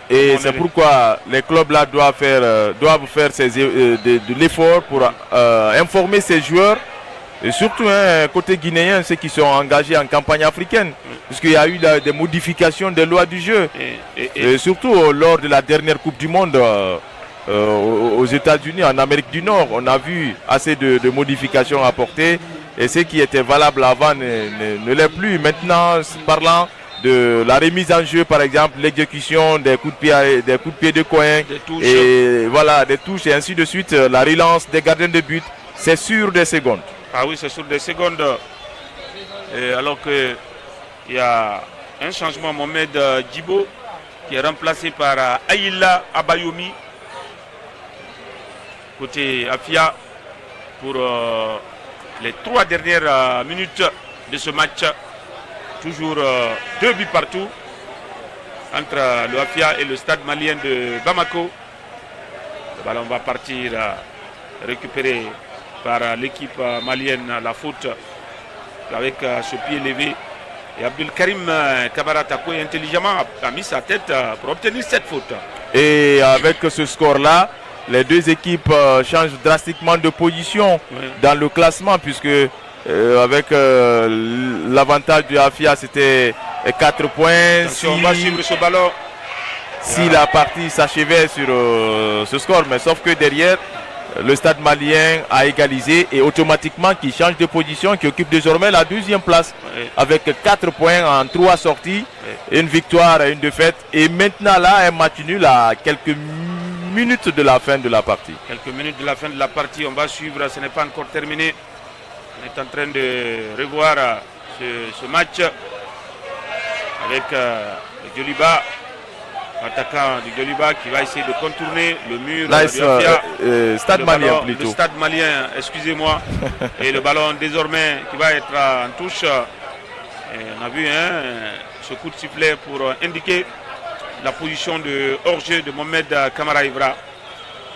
Et c'est pourquoi les clubs là doivent faire de l'effort pour informer ces joueurs. Et surtout, côté guinéen, ceux qui sont engagés en campagne africaine. Puisqu'il y a eu des modifications des lois du jeu. Et surtout lors de la dernière Coupe du Monde aux États-Unis, en Amérique du Nord, on a vu assez de modifications apportées. Et ce qui était valable avant ne l'est plus. Maintenant, parlant de la remise en jeu, par exemple, l'exécution des coups de pied de coin, et voilà, des touches et ainsi de suite, la relance des gardiens de but, c'est sur des secondes. Ah oui, c'est sur des secondes. Et alors qu'il y a un changement, Mohamed Djibo, qui est remplacé par Aïla Abayomi, côté Afia, pour les 3 dernières minutes de ce match. Toujours 2 buts partout entre le Afia et le stade malien de Bamako. Le ballon va partir récupéré par l'équipe malienne, la faute avec ce pied levé. Et Abdul Karim Kamara Takoé intelligemment a mis sa tête pour obtenir cette faute. Et avec ce score-là, les deux équipes changent drastiquement de position dans le classement puisque avec l'avantage du Afia, c'était 4 points. On va suivre ce ballon. Si la partie s'achevait sur ce score, mais sauf que derrière, le stade malien a égalisé et automatiquement qui change de position, qui occupe désormais la 2e place avec 4 points en 3 sorties, une victoire et une défaite. Et maintenant là, un match nul à quelques minutes de la fin de la partie. Quelques minutes de la fin de la partie, on va suivre, ce n'est pas encore terminé. On est en train de revoir ce match avec Djoliba, attaquant du Djoliba qui va essayer de contourner le mur du Afia. Stade malien plutôt. Le stade malien, excusez-moi. Et le ballon désormais qui va être en touche. Et on a vu ce coup de sifflet pour indiquer la position de hors-jeu de Mohamed Kamara Ivra.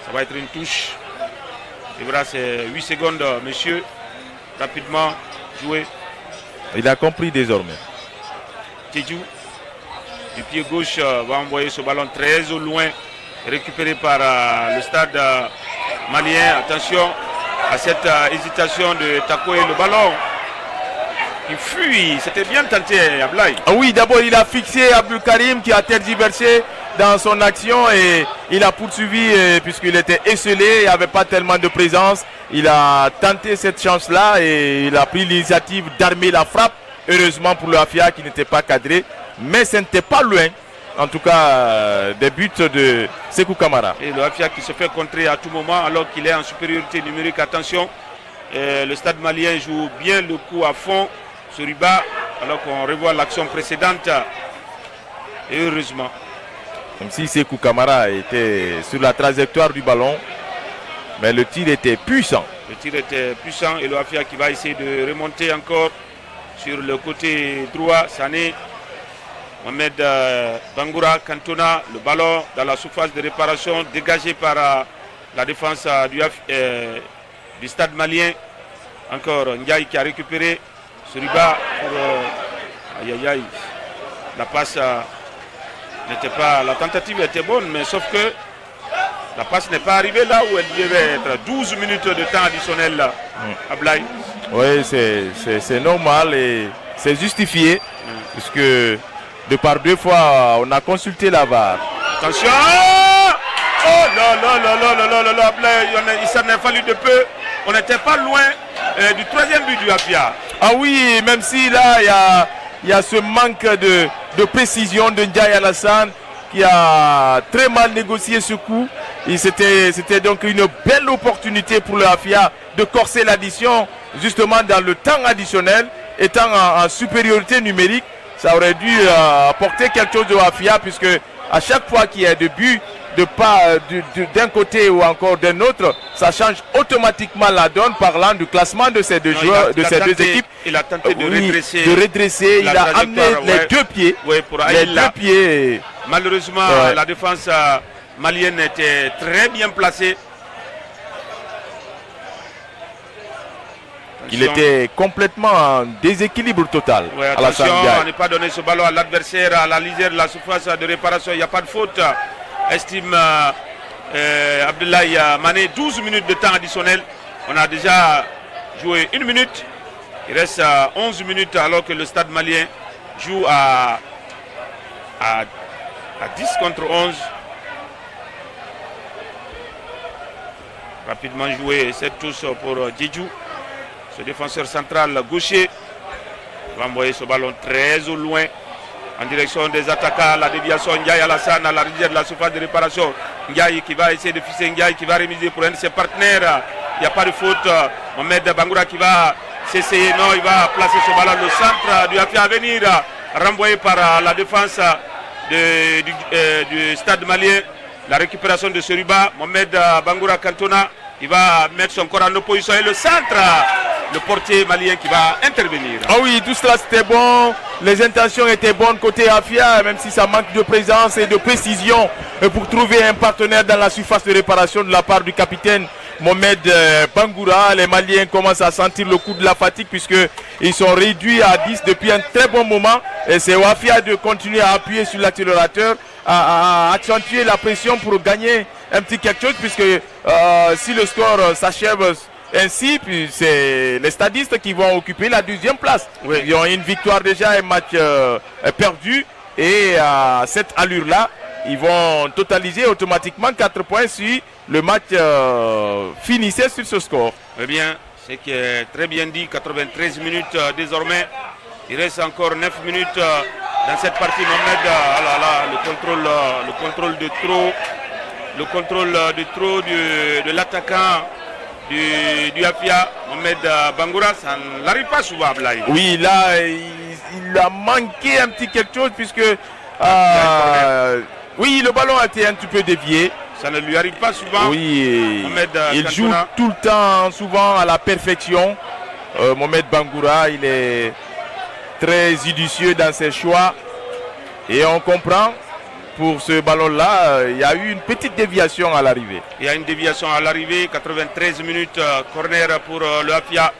Ça va être une touche. Ivra, c'est 8 secondes, messieurs. Rapidement joué. Il a compris désormais. Tedjou, du pied gauche, va envoyer ce ballon très au loin, récupéré par le stade malien. Attention à cette hésitation de Takoé. Le ballon qui fuit, c'était bien tenté, Ablaï. Ah oui, d'abord il a fixé Abdul Karim qui a tergiversé dans son action et il a poursuivi puisqu'il était esselé, il n'y avait pas tellement de présence. Il a tenté cette chance-là et il a pris l'initiative d'armer la frappe. Heureusement pour le Afia qui n'était pas cadré, mais ce n'était pas loin. En tout cas, des buts de Sékou Kamara. Et le Afia qui se fait contrer à tout moment alors qu'il est en supériorité numérique. Attention, le stade malien joue bien le coup à fond sur Riba alors qu'on revoit l'action précédente. Et heureusement. Comme si Sékou Kamara était sur la trajectoire du ballon, mais le tir était puissant. Le tir était puissant et le Afia qui va essayer de remonter encore sur le côté droit. Sané, Mohamed Bangoura, Cantona, le ballon dans la surface de réparation dégagé par la défense du stade malien. Encore Ndiaye qui a récupéré Suriba pour aïe aïe aïe. La passe n'était pas, la tentative était bonne, mais sauf que la passe n'est pas arrivée là où elle devait être. 12 minutes de temps additionnel à Blaye. Oui, c'est normal et c'est justifié puisque de par 2 fois on a consulté la VAR. Attention! Oh là là là là là là là Blaye, il s'en est fallu de peu. On n'était pas loin du 3e but du Afia. Ah oui, même si là il y a ce manque de précision de Ndiaye Alassane qui a très mal négocié ce coup. C'était donc une belle opportunité pour le Afia de corser l'addition justement dans le temps additionnel, étant en supériorité numérique. Ça aurait dû apporter quelque chose au Afia puisque à chaque fois qu'il y a des buts de pas d'un côté ou encore d'un autre, ça change automatiquement la donne parlant du classement de ces deux joueurs, de ces deux équipes. Il a tenté de redresser. Il a amené les deux pieds. Oui, pour les deux pieds. Malheureusement, la défense malienne était très bien placée. Il était complètement en déséquilibre total. Ouais, attention à ne pas donner ce ballon à l'adversaire à la lisière de la surface de réparation. Il n'y a pas de faute. Estime Abdoulaye Mané. 12 minutes de temps additionnel. On a déjà joué 1 minute. Il reste 11 minutes alors que le stade malien joue à 10 contre 11. Rapidement joué, c'est tous pour Djedjou. Ce défenseur central gaucher va envoyer ce ballon très au loin en direction des attaquants. La déviation, Ndiaye Alassane à la rivière de la surface de réparation. Ndiaye qui va essayer de fixer, Ndiaye qui va remiser pour un de ses partenaires. Il n'y a pas de faute. Mohamed Bangoura qui va s'essayer. Non, il va placer ce ballon au centre du Afia à venir. Renvoyé par la défense du stade malien. La récupération de Seriba. Mohamed Bangoura Cantona. Il va mettre son corps en opposition. Et le centre, le portier malien qui va intervenir. Ah oui, tout cela c'était bon. Les intentions étaient bonnes côté Afia, même si ça manque de présence et de précision pour trouver un partenaire dans la surface de réparation de la part du capitaine Mohamed Bangoura. Les Maliens commencent à sentir le coup de la fatigue puisqu'ils sont réduits à 10 depuis un très bon moment. Et c'est au Afia de continuer à appuyer sur l'accélérateur, à accentuer la pression pour gagner un petit quelque chose puisque si le score s'achève ainsi, puis c'est les stadistes qui vont occuper la deuxième place. Oui. Ils ont une victoire déjà, un match perdu. Et à cette allure-là, ils vont totaliser automatiquement 4 points si le match finissait sur ce score. Eh bien, c'est très bien dit, 93 minutes désormais. Il reste encore 9 minutes dans cette partie. Mohamed, le contrôle de trop de l'attaquant du Afia, Mohamed Bangoura, ça n'arrive pas souvent à Blaye. Oui, là, il a manqué un petit quelque chose puisque oui, le ballon a été un petit peu dévié. Ça ne lui arrive pas souvent. Oui, Mohamed il Cantona joue tout le temps, souvent à la perfection. Mohamed Bangoura, il est très judicieux dans ses choix. Et on comprend. Pour ce ballon-là, il y a eu une petite déviation à l'arrivée. Il y a une déviation à l'arrivée, 93 minutes, corner pour le Afia.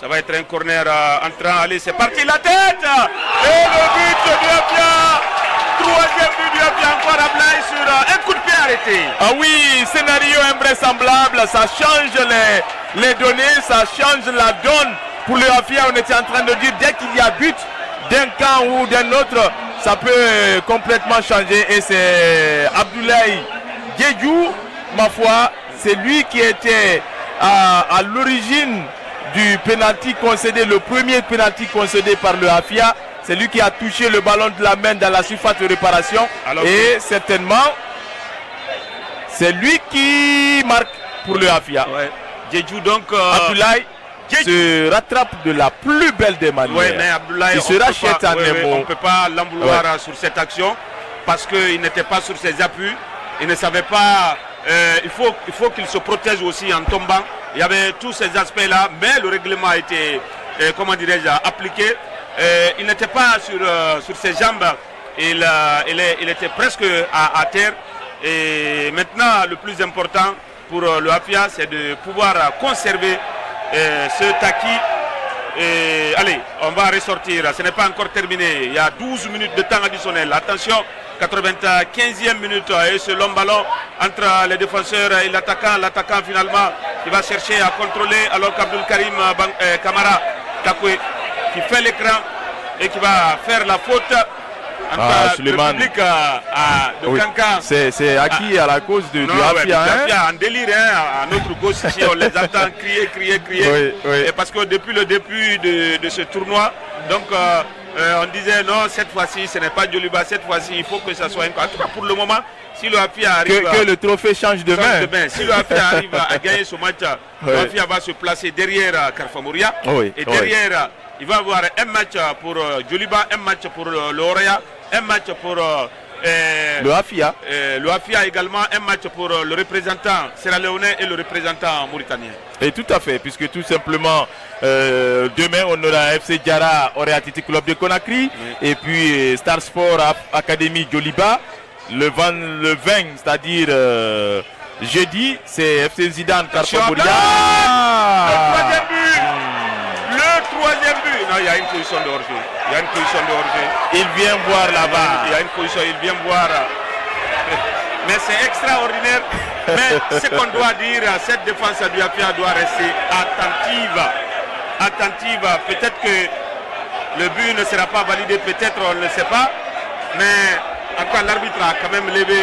Ça va être un corner entrant. Allez, c'est parti, la tête. Et le but du Afia. Troisième but du Afia, encore à Blaye sur un coup de pied arrêté. Ah oui, scénario invraisemblable. Ça change les données, ça change la donne. Pour le Afia, on était en train de dire, dès qu'il y a but d'un camp ou d'un autre, ça peut complètement changer. Et c'est Abdoulaye Djedjou, ma foi, c'est lui qui était à l'origine du penalty concédé, le premier penalty concédé par le Afia. C'est lui qui a touché le ballon de la main dans la surface de réparation. Et certainement, c'est lui qui marque pour le Afia. Ouais. Djedjou donc... Abdoulaye se rattrape de la plus belle des manières. Oui, mais Abdoulaye, on ne peut pas l'en vouloir sur cette action parce qu'il n'était pas sur ses appuis. Il ne savait pas. Il faut qu'il se protège aussi en tombant. Il y avait tous ces aspects-là, mais le règlement a été, appliqué. Il n'était pas sur ses jambes. Il était presque à terre. Et maintenant, le plus important pour le Afia, c'est de pouvoir conserver ce Taki. Allez, on va ressortir. Ce n'est pas encore terminé. Il y a 12 minutes de temps additionnel. Attention, 95e minute. Et ce long ballon entre les défenseurs et l'attaquant. L'attaquant finalement qui va chercher à contrôler alors qu'Abdul Karim Kamara Takwe qui fait l'écran et qui va faire la faute. Le public de Kankan. C'est acquis à la cause du Afia. En délire, à notre gauche ici, on les entend crier. Oui. Et parce que depuis le début de ce tournoi, donc on disait non, cette fois-ci ce n'est pas Djoliba, cette fois-ci il faut que ça soit en tout cas pour le moment, si le Afia arrive que le trophée change de main. Si le Afia arrive à gagner ce match, le Afia va se placer derrière Carrefour Mouria. Et derrière, il va avoir un match pour Djoliba, un match pour l'Orea, un match pour le Afia. Le Afia a également un match pour le représentant sierra-léonais et le représentant mauritanien. Et tout à fait, puisque tout simplement, demain, on aura FC Diarra, Orea Athletic Club de Conakry, Oui. et puis Star Sport Academy Joliba. Le 20, c'est-à-dire jeudi, c'est FC Zidane Carpomouria. Le troisième but. Le troisième but. Non, il y a une position de hors-jeu. Il y a une position de hors-jeu. Il vient voir là-bas. Il y a une position, il vient voir. Mais c'est extraordinaire. Mais ce qu'on doit dire, cette défense du Afia doit rester attentive. Attentive. Peut-être que le but ne sera pas validé, peut-être on ne le sait pas. Mais en tout cas, l'arbitre a quand même levé.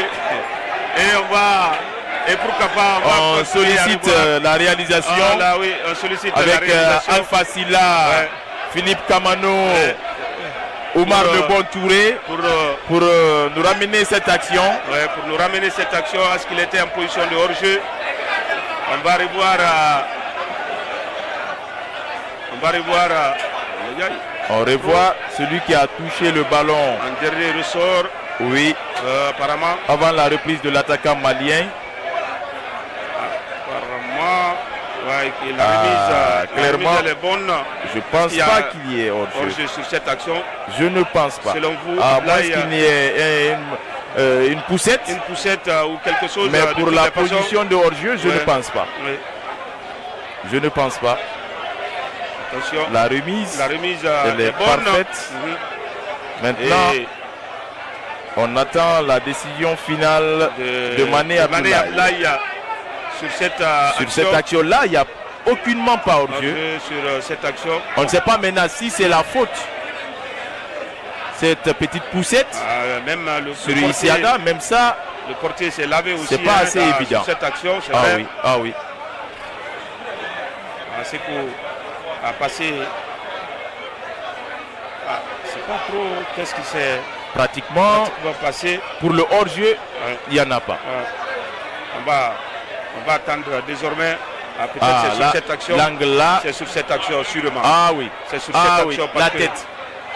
Et on va. Et pourquoi pas on sollicite la réalisation. Ah, là, oui, on sollicite avec la réalisation. Alpha Silla, Ouais. Philippe Kamano, Oumar Pour, Le Bon Touré pour nous ramener cette action. Ouais, pour nous ramener cette action, à ce qu'il était en position de hors-jeu. On va revoir. On revoit celui qui a touché le ballon. En dernier ressort. Oui. Apparemment. Avant la reprise de l'attaquant malien. Apparemment. Ouais, la remise, clairement, elle est bonne. Je ne pense pas qu'il y ait hors-jeu sur cette action. Je ne pense pas. Selon vous, à moins qu'il y ait une poussette. Une poussette ou quelque chose. Mais pour la position de hors-jeu, je ne pense pas. Oui. Je ne pense pas. Attention. La remise elle est bonne. parfaite. Maintenant, on attend la décision finale de Mané Abdoulaye. Sur cette action-là, il n'y a aucunement pas hors-jeu. Sur cette action. On ne sait pas maintenant si c'est la faute. Cette petite poussette même sur Isiada, même ça, le portier s'est lavé aussi. C'est pas assez évident. Sur cette action, c'est vrai. Oui. Ah oui. Sekou a passé. C'est pas trop. Qu'est-ce qui s'est pratiquement passé. Pour le hors-jeu, il n'y en a pas. On va attendre désormais. Peut-être c'est sur cette action. L'angle là. C'est sur cette action, sûrement. Ah oui. C'est sur cette action. La tête.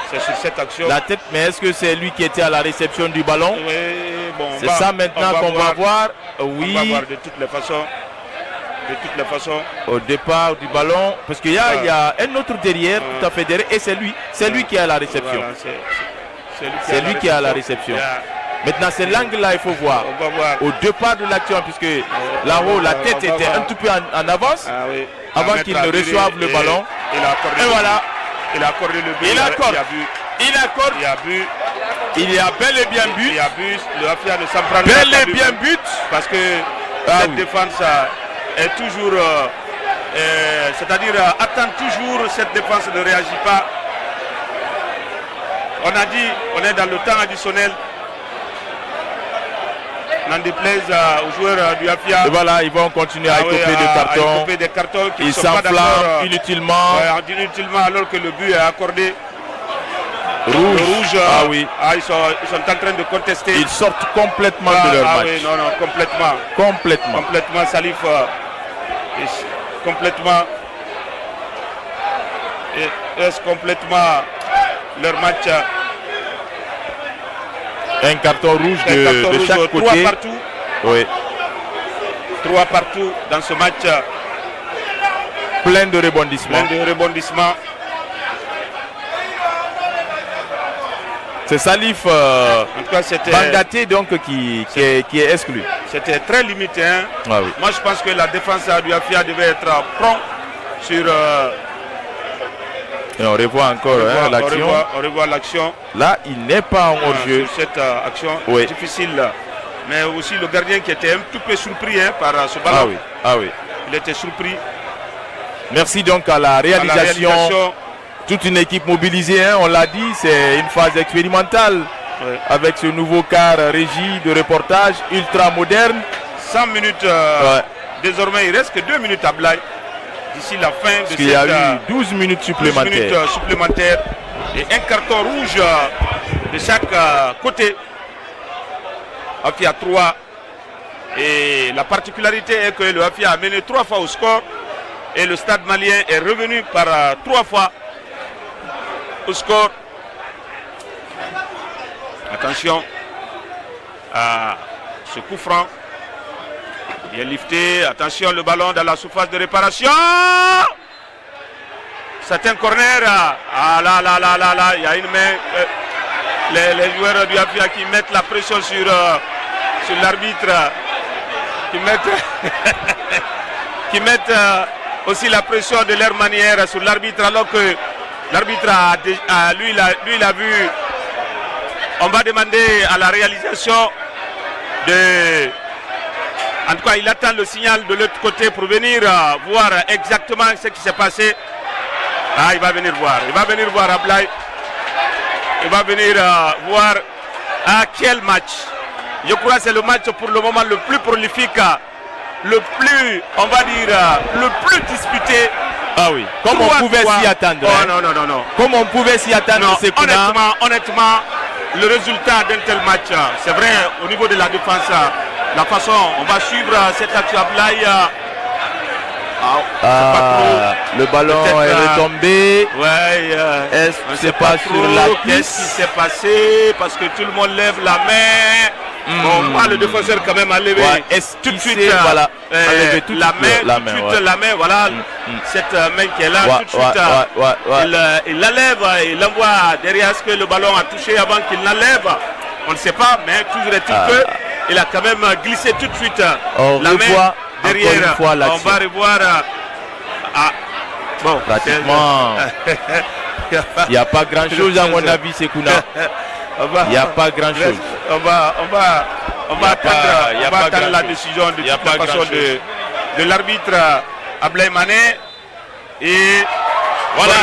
C'est sur cette action. La tête, mais est-ce que c'est lui qui était à la réception du ballon? Oui, bon. C'est ça maintenant qu'on va voir. Oui. On va voir de toutes les façons. De toutes les façons. Au départ du ballon. Parce qu'il y a un autre derrière, tout à fait derrière. Et c'est lui. C'est lui qui est à la réception. Voilà, c'est lui qui est à la réception. Maintenant, c'est l'angle là, il faut voir. On va voir. Au départ de l'action, puisque là-haut, la tête était un tout peu en avance. Oui. Avant qu'il ne reçoive le ballon. Et voilà. Il a accordé le but. Il accorde. Il accorde. Il y a but. Il y a bel et bien but. Il y a but. Le Afia ne s'en prend pas. Bel et bien but. Parce que cette défense est toujours. C'est-à-dire attend toujours. Cette défense ne réagit pas. On a dit, on est dans le temps additionnel. N'en déplaise aux joueurs du Afia. Et voilà, ils vont continuer à écoper des cartons. Ils s'enflamment inutilement. Inutilement alors que le but est accordé. Rouge. Ils sont en train de contester. Ils sortent complètement de leur match. Oui, non, complètement. Complètement, Salif. Complètement. Est-ce complètement leur match. Un carton rouge de chaque côté. 3 partout. Oui. 3 partout dans ce match. Plein de rebondissements. C'est Salif Bangaté donc qui est exclu. C'était très limité. Ah oui. Moi je pense que la défense du Afia devait être prompt sur. Et on revoit encore l'action. On revoit l'action. Là, il n'est pas en hors-jeu. Cette action difficile. Mais aussi le gardien qui était un tout peu surpris par ce ballon. Ah oui. Il était surpris. Merci donc à la réalisation. Toute une équipe mobilisée, on l'a dit, c'est une phase expérimentale avec ce nouveau car régie de reportage ultra moderne. 100 minutes. Désormais, il reste que 2 minutes à Blaye. D'ici la fin de cette. Il y a eu 12 minutes supplémentaires. Et un carton rouge de chaque côté. Afia 3. Et la particularité est que le Afia a mené 3 fois au score. Et le stade malien est revenu par 3 fois au score. Attention. ce coup franc. Il est lifté. Attention, le ballon dans la surface de réparation. C'est un corner. Ah là, il y a une main. Les joueurs du Afia qui mettent la pression sur l'arbitre. Qui mettent aussi la pression de leur manière sur l'arbitre, alors que l'arbitre lui il a vu. On va demander à la réalisation de... En tout cas, il attend le signal de l'autre côté pour venir voir exactement ce qui s'est passé. Ah, il va venir voir. Il va venir voir Ablaye. Il va venir voir quel match. Je crois que c'est le match pour le moment le plus prolifique, le plus, on va dire, le plus disputé. Ah oui, comme on pouvait s'y attendre. Oh, non. Comme on pouvait s'y attendre, c'est honnêtement, le résultat d'un tel match, c'est vrai, au niveau de la défense, la façon, on va suivre cette action Ablaye. Le ballon est retombé. Ouais, est-ce que c'est pas sur la cuisse? Qu'est-ce qui s'est passé? Parce que tout le monde lève la main. Bon, moi, le défenseur quand même a levé tout de suite voilà, la main, voilà, cette main qui est là, tout de suite, il la lève, il l'envoie derrière. Est-ce que le ballon a touché avant qu'il l'enlève? On ne sait pas, mais toujours est-il qu'il a quand même glissé tout de suite la main derrière. On va revoir. Bon, pratiquement, il n'y a pas grand-chose à mon avis, Sekouna. Il n'y a pas grand-chose. On va attendre la décision de toute façon de l'arbitre Ablaye Mané. Et voilà,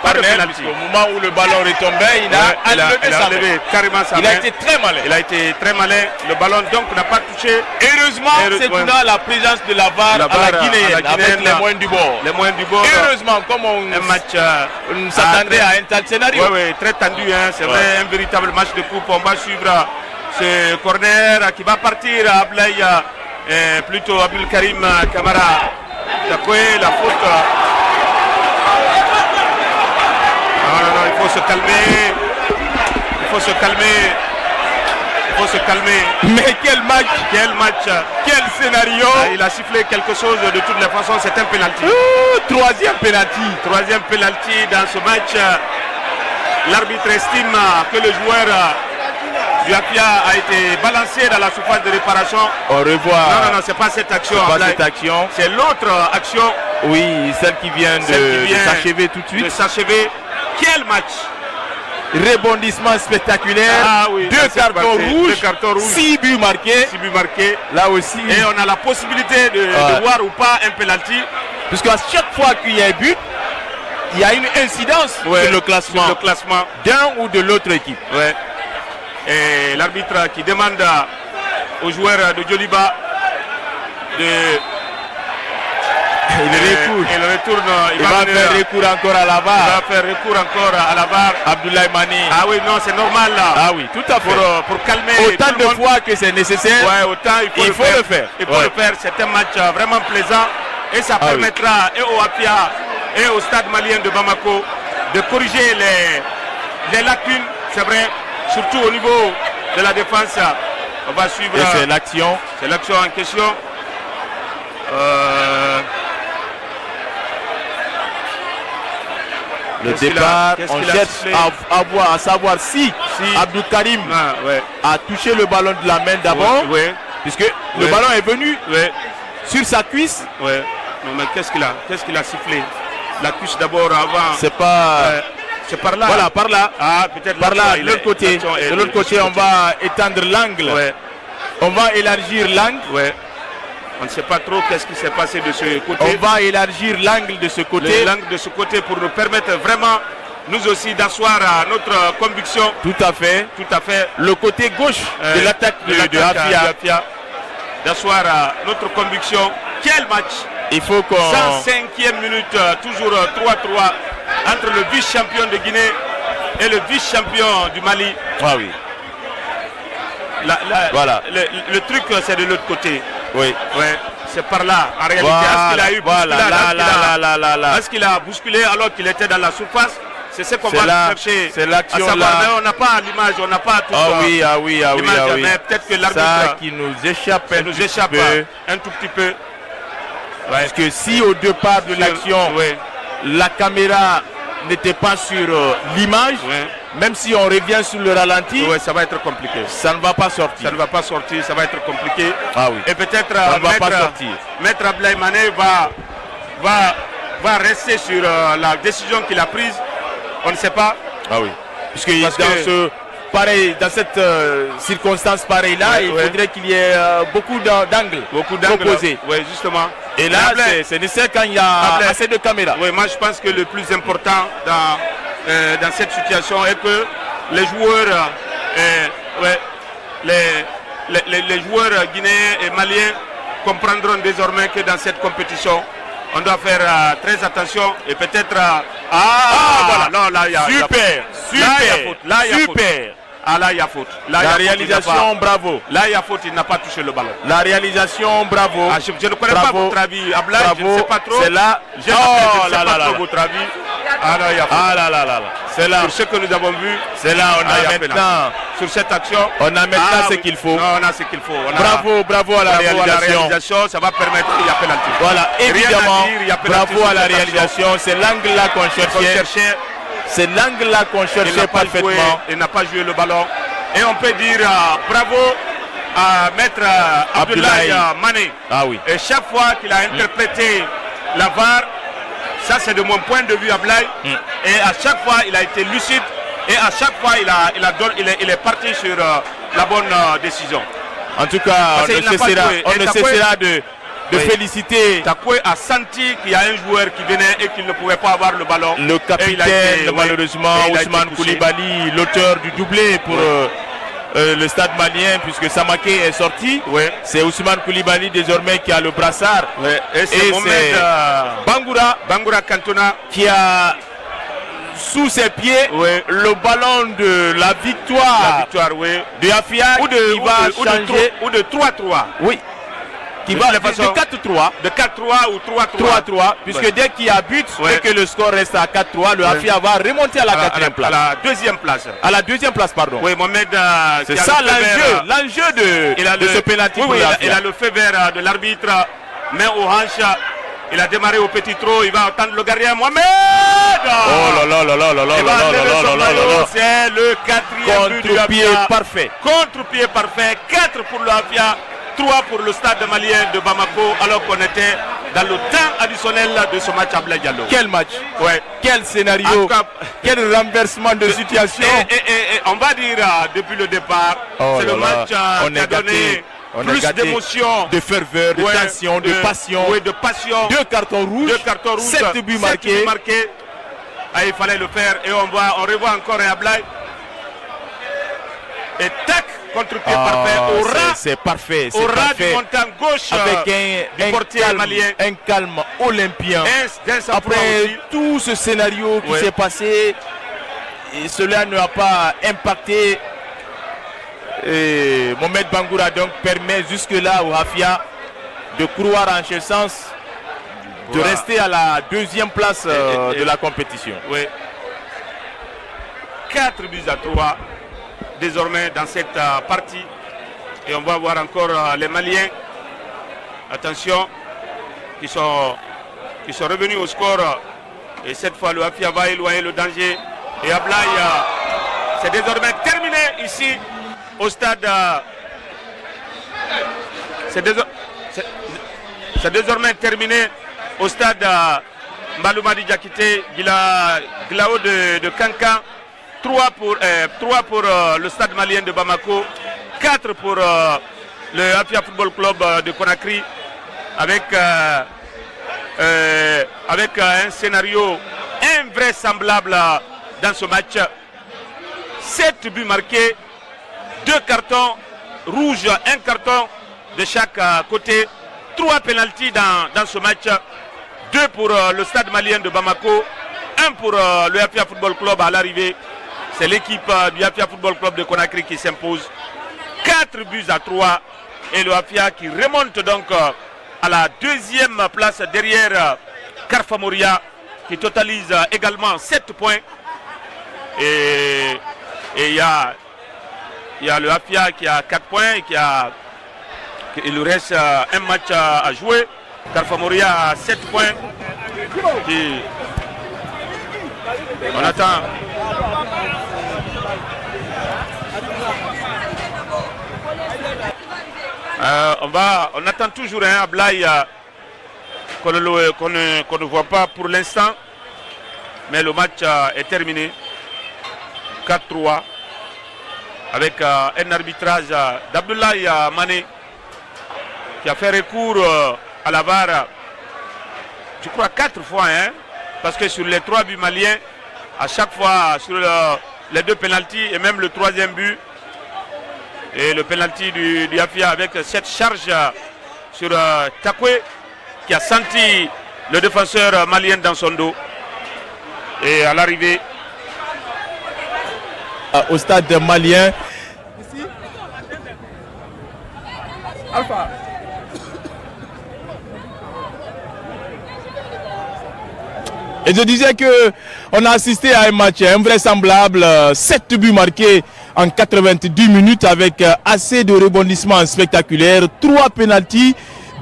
pas de pénalty. Au moment où le ballon retombait, il a enlevé carrément sa main. Il a été très malin. Il a été très malin. Le ballon donc n'a pas touché. Heureusement, c'est la présence de la VAR à la Guinéenne avec les moyens du bord. Heureusement, comme on s'attendait à un tel scénario. Oui, très tendu. C'est vrai, un véritable match de coupe. On va suivre ce corner qui va partir à Ablaye, plutôt Abdul Karim Kamara. Takoué, la faute. Non, il faut se calmer. Il faut se calmer. Mais quel match! Quel scénario! Il a sifflé quelque chose de toutes les façons. C'est un penalty. Troisième penalty dans ce match. L'arbitre estime que le joueur du Afia a été balancé dans la surface de réparation. Au revoir. Non, c'est pas cette action. C'est l'autre action. Oui, celle qui vient de s'achever tout de suite. Quel match! Rebondissement spectaculaire. Deux cartons rouges, 6 buts marqués. Là aussi. Et on a la possibilité de voir ou pas un penalty. Puisqu'à chaque fois qu'il y a un but, il y a une incidence sur le classement d'un ou de l'autre équipe. Et l'arbitre qui demande aux joueurs de Djoliba de... Il retourne, il va faire recours encore à la VAR. Abdoulaye Mané. Ah oui, non, c'est normal là. Ah oui, tout à fait. Pour calmer autant de fois que c'est nécessaire. Autant il faut le faire. C'est un match vraiment plaisant et ça permettra et au Afia et au stade malien de Bamako de corriger les lacunes, c'est vrai, surtout au niveau de la défense. On va suivre. Et c'est l'action. C'est l'action en question. Le départ, on cherche à savoir si Abdou Karim a touché le ballon de la main d'abord, puisque le ballon est venu sur sa cuisse. Non, mais qu'est-ce qu'il a sifflé? La cuisse d'abord avant. C'est pas. C'est par là. Voilà, par là. Ah, peut-être par là, de l'autre côté. De l'autre côté, on va étendre l'angle. On va élargir l'angle. On ne sait pas trop qu'est-ce qui s'est passé de ce côté. On va élargir l'angle de ce côté. L'angle de ce côté pour nous permettre vraiment, nous aussi, d'asseoir notre conviction. Tout à fait. Le côté gauche de l'attaque de Afia. D'asseoir notre conviction. Quel match! Il faut qu'on... 105e minute, toujours 3-3 entre le vice-champion de Guinée et le vice-champion du Mali. Ah oui. Voilà. Le truc, c'est de l'autre côté. Oui. C'est par là. En réalité, est-ce qu'il a eu bousculé? Est-ce qu'il a bousculé alors qu'il était dans la surface? C'est ce qu'on C'est va là- chercher. c'est l'action à savoir, là. mais on n'a pas l'image, on n'a pas tout Ah oui, ah oui, ah oui, l'image, ah oui. mais peut-être que Ça l'arbitre qui nous échappe ça un nous tout échappe petit peu. un tout petit peu. Parce que si au départ de l'action, Ouais, la caméra n'était pas sur l'image, ouais. même si on revient sur le ralenti, Ouais, ça va être compliqué. ça ne va pas sortir. Ça ne va pas sortir, ça va être compliqué. Ah oui. Et peut-être Ça ne va pas sortir. Maître Abdoulaye Mané va rester sur la décision qu'il a prise. On ne sait pas. Ah oui. Puisque Parce dans que- dans cette circonstance pareille-là, Ouais, il ouais. faudrait qu'il y ait beaucoup d'angles proposés. Oui, justement. Et là, c'est nécessaire quand il y a Abdoulaye- assez de caméras. Oui, moi je pense que le plus important dans cette situation est que les joueurs, les joueurs guinéens et maliens comprendront désormais que dans cette compétition, on doit faire très attention et peut-être. Voilà, non, là il y a Super, Là, il y a faute. Là, il y a faute. super. Ah, là il y a faute. Là, il y a La faute, il n'a réalisation, bravo. pas- Là il y a faute, il n'a pas touché le ballon. La réalisation, bravo. Ah, je ne connais pas Bravo. votre avis. Ablaye, je ne Bravo. sais pas trop. C'est là. Je ne sais pas trop votre avis. Ah là, il y a faute. Ah là là là là. C'est là. Sur ce que nous avons vu, C'est là. On Ah, il y a a maintenant. sur cette action. On a maintenant ce oui. qu'il faut. Non, on a ce qu'il faut. On a- Bravo, bravo à la bravo à la réalisation. réalisation. Ça va permettre qu'il y a pénalty. Voilà, Rien à évidemment, dire, il y a pénalty bravo sur à la cette action. réalisation. C'est l'angle-là qu'on On cherchait. cherchait, C'est l'angle-là qu'on il cherchait n'a pas joué, parfaitement. il n'a pas joué le ballon. Et on peut dire bravo à Maître Abdoulaye Mané. Ah oui. Et chaque fois qu'il a interprété la VAR, ça c'est de mon point de vue Ablaye, et à chaque fois il a été lucide et à chaque fois il est parti sur la bonne décision. En tout cas, Parce qu'il n'a pas joué. on Et ne Takwe- cessera de Oui. féliciter Takwe a senti qu'il y a un joueur qui venait et qu'il ne pouvait pas avoir le ballon. le Et capitaine, il a été- malheureusement, et il a été Ousmane touché. Koulibaly, l'auteur du doublé pour le stade malien, puisque Samaké est sorti. Ouais. C'est Ousmane Koulibaly désormais qui a le brassard. Et c'est Et Mohamed c'est Bangoura Cantona. qui a sous ses pieds Ouais. le ballon de la La victoire victoire, oui. de Afia Ou qui de, va ou de changer. ou de 3-3. Oui. Qui De va toute façon- de 4-3. De 4-3 ou 3-3. 3-3, puisque Ouais. dès qu'il y a but Ouais. et que le score reste à 4-3, le Ouais. Afia va remonter à la À la- quatrième à place. la deuxième place. À la deuxième place, pardon. Oui, Mohamed. C'est qui a ça le feu vert, l'enjeu il a de ce pénalty oui, pour oui, le il a Afia. le feu vert de l'arbitre, main aux hanches. Il a démarré au petit trot, il va attendre le gardien Mohamed. Oh là là là là là là Il va là là enlever là son là là maillot, là. c'est le quatrième but du Contre-pied Afia. parfait. Contre-pied parfait, 4 pour l'Afia, 3 pour le stade malien de Bamako, alors qu'on était dans le temps additionnel de ce match à Abdoulaye Diallo. Quel match, Ouais. quel En scénario, tout cas, quel renversement de situation. et on va dire depuis le départ, Oh c'est là le là, match on qui a est gâté. donné On est plus gâté. d'émotion, De ferveur, de Ouais, tension, de passion. ouais, de passion. 2 cartons rouges, 2 cartons rouges, 7 buts marqués. Ah, il fallait le faire et on revoit encore un Ablaye. Et tac, contre-pied parfait, au ras, c'est parfait, c'est au ras du parfait. montant gauche Avec du un portier calme, malien. un calme olympien. D'un sang-froid Après aussi. tout ce scénario qui Ouais. s'est passé, et cela ne a pas impacté. Et Mohamed Bangoura donc permet jusque-là au Hafia de courir en ce sens, de Voilà. rester à la deuxième place Et- de la compétition. Oui. 4-3 désormais dans cette partie. Et on va voir encore les Maliens. Attention, qui sont revenus au score. Et cette fois, le Afia va éloigner le danger. Et Ablaye, c'est désormais terminé ici au stade. C'est désormais terminé au stade Mbaloumadi Diakité, Glao de Kankan. 3 pour le stade malien de Bamako, 4 pour le Afia Football Club de Conakry, avec un scénario invraisemblable dans ce match. 7 buts marqués, 2 cartons rouges, 1 carton de chaque côté, 3 pénaltys dans ce match, 2 pour le stade malien de Bamako, 1 pour le Afia Football Club à l'arrivée. C'est l'équipe du Afia Football Club de Conakry qui s'impose. 4-3 et le Afia qui remonte donc à la deuxième place derrière Carfa Moria qui totalise également 7 points. Et il y a le Afia qui a 4 points et il lui reste un match à jouer. Karfamori a 7 points. On attend. On attend toujours un Ablaï qu'on ne voit pas pour l'instant. Mais le match est terminé. 4-3. Avec un arbitrage d'Abdoulaye Mané qui a fait recours à la VAR, je crois 4 fois, hein, parce que sur les 3 buts maliens, à chaque fois sur les 2 pénaltys et même le 3e but, et le pénalty du Afia avec cette charge sur Takwe qui a senti le défenseur malien dans son dos. Et à l'arrivée, au stade malien. Alpha. Et je disais qu'on a assisté à un match invraisemblable, 7 buts marqués en 90 minutes avec assez de rebondissements spectaculaires, 3 pénaltys,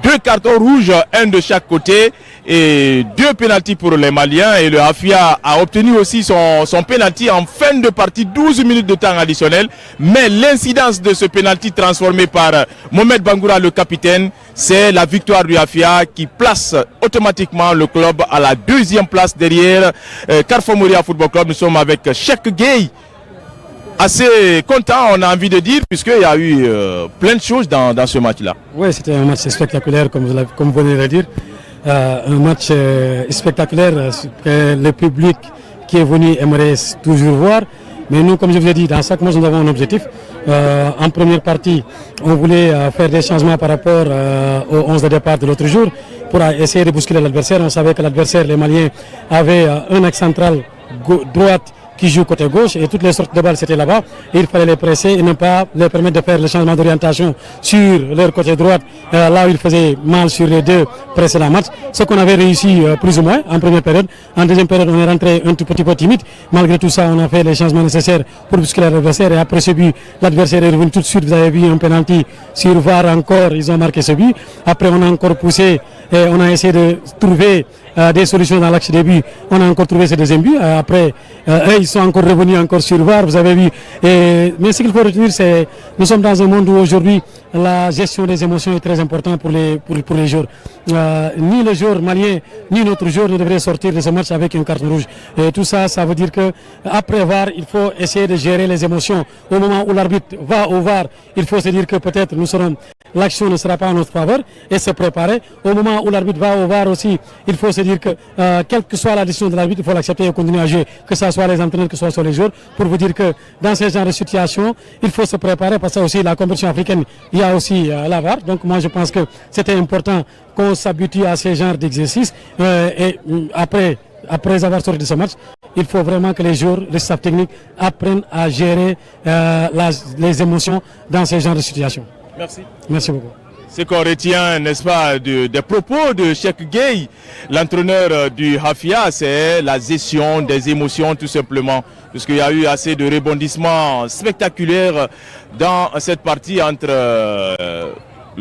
2 cartons rouges, un de chaque côté et 2 pénaltys pour les Maliens. Et le Afia a obtenu aussi son pénalty en fin de partie, 12 minutes de temps additionnel. Mais l'incidence de ce pénalty transformé par Mohamed Bangoura, le capitaine, c'est la victoire du Afia qui place automatiquement le club à la 2e place derrière Karfamori Football Club. Nous sommes avec Cheikh Gueye. Assez content, on a envie de dire, puisqu'il y a eu plein de choses dans ce match-là. Oui, c'était un match spectaculaire, comme vous venez de le dire. Un match spectaculaire que le public qui est venu aimerait toujours voir. Mais nous, comme je vous ai dit, dans chaque match, nous avons un objectif. En première partie, on voulait faire des changements par rapport au 11 de départ de l'autre jour pour essayer de bousculer l'adversaire. On savait que l'adversaire, les Maliens, avait un axe central droite qui joue côté gauche et toutes les sortes de balles c'était là-bas. Il fallait les presser et ne pas leur permettre de faire le changement d'orientation sur leur côté droite, là où ils faisaient mal sur les 2 précédents matchs. Ce qu'on avait réussi plus ou moins en première période. En deuxième période, on est rentré un tout petit peu timide. Malgré tout ça, on a fait les changements nécessaires pour bousculer l'adversaire. Et après ce but, l'adversaire est revenu tout de suite. Vous avez vu un penalty sur VAR encore. Ils ont marqué ce but. Après, on a encore poussé et on a essayé de trouver des solutions dans l'axe début. On a encore trouvé ce deuxième but. Après, ils sont encore revenus encore sur VAR, vous avez vu. Mais ce qu'il faut retenir, c'est que nous sommes dans un monde où aujourd'hui la gestion des émotions est très importante pour les joueurs. Ni le joueur malien, ni notre joueur ne devrait sortir de ce match avec une carte rouge. Et tout ça, ça veut dire qu'après VAR, il faut essayer de gérer les émotions. Au moment où l'arbitre va au VAR, il faut se dire que peut-être l'action ne sera pas en notre faveur et se préparer. Au moment où l'arbitre va au VAR aussi, il faut se dire que quelle que soit la décision de l'arbitre, il faut l'accepter et continuer à jouer, que ce soit les entraîneurs, que ce soit les joueurs, pour vous dire que dans ce genre de situation, il faut se préparer parce que aussi la compétition africaine, il y a aussi la VAR. Donc moi je pense que c'était important qu'on s'habitue à ce genre d'exercice et après avoir sorti de ce match, il faut vraiment que les joueurs, les staff techniques apprennent à gérer les émotions dans ce genre de situation. Merci. Merci beaucoup. Ce qu'on retient, n'est-ce pas, des propos de Cheikh Gueye, l'entraîneur du Afia, c'est la gestion des émotions tout simplement. Puisqu'il y a eu assez de rebondissements spectaculaires dans cette partie entre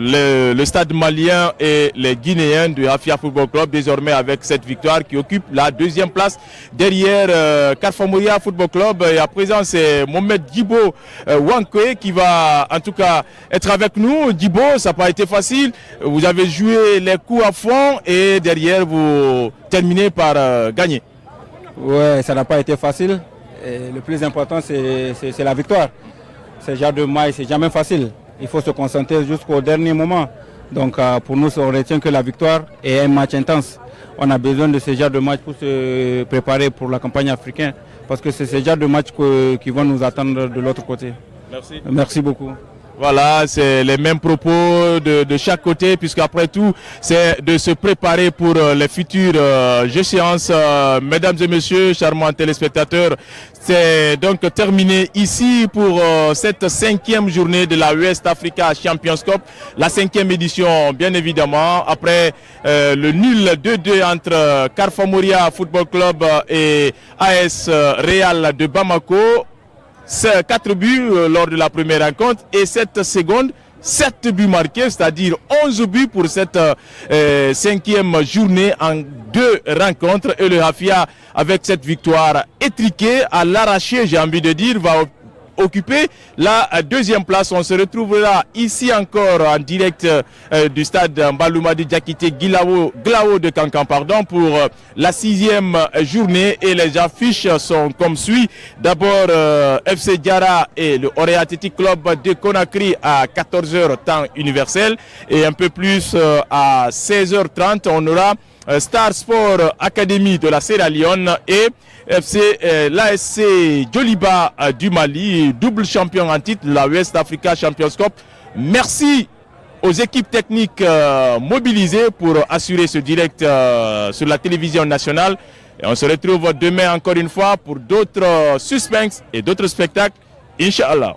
le stade malien et les Guinéens du Afia Football Club, désormais avec cette victoire qui occupe la 2e place derrière Karfamori Football Club. Et à présent, c'est Mohamed Djibo Wankwe qui va en tout cas être avec nous. Djibo, ça n'a pas été facile. Vous avez joué les coups à fond et derrière, vous terminez par gagner. Ouais, ça n'a pas été facile. Et le plus important, c'est la victoire. Ce genre de match, c'est jamais facile. Il faut se concentrer jusqu'au dernier moment. Donc pour nous, on retient que la victoire est un match intense. On a besoin de ce genre de match pour se préparer pour la campagne africaine. Parce que c'est ce genre de match qui vont nous attendre de l'autre côté. Merci. Merci beaucoup. Voilà, c'est les mêmes propos de chaque côté, puisqu'après tout, c'est de se préparer pour les futures échéances. Mesdames et messieurs, charmants téléspectateurs, c'est donc terminé ici pour cette 5e journée de la West Africa Champions Cup, la 5e édition, bien évidemment, après le nul 2-2 entre Carrefour Moria Football Club et AS Real de Bamako. 4 buts lors de la première rencontre et cette seconde, 7 buts marqués, c'est-à-dire 11 buts pour cette 5e journée en 2 rencontres. Et le Hafia, avec cette victoire étriquée, à l'arraché, j'ai envie de dire, va occuper la 2e place. On se retrouvera ici encore en direct du stade Mbaloumadi Diakité Glao de Kankan, pardon, pour la 6e journée, et les affiches sont comme suit. D'abord FC Diara et le Oré Athletic Club de Conakry à 14h temps universel, et un peu plus à 16h30 on aura Star Sport Academy de la Sierra Leone et l'ASC Djoliba du Mali, double champion en titre de la West Africa Champions Cup. Merci aux équipes techniques mobilisées pour assurer ce direct sur la télévision nationale. Et on se retrouve demain encore une fois pour d'autres suspens et d'autres spectacles, Inch'Allah.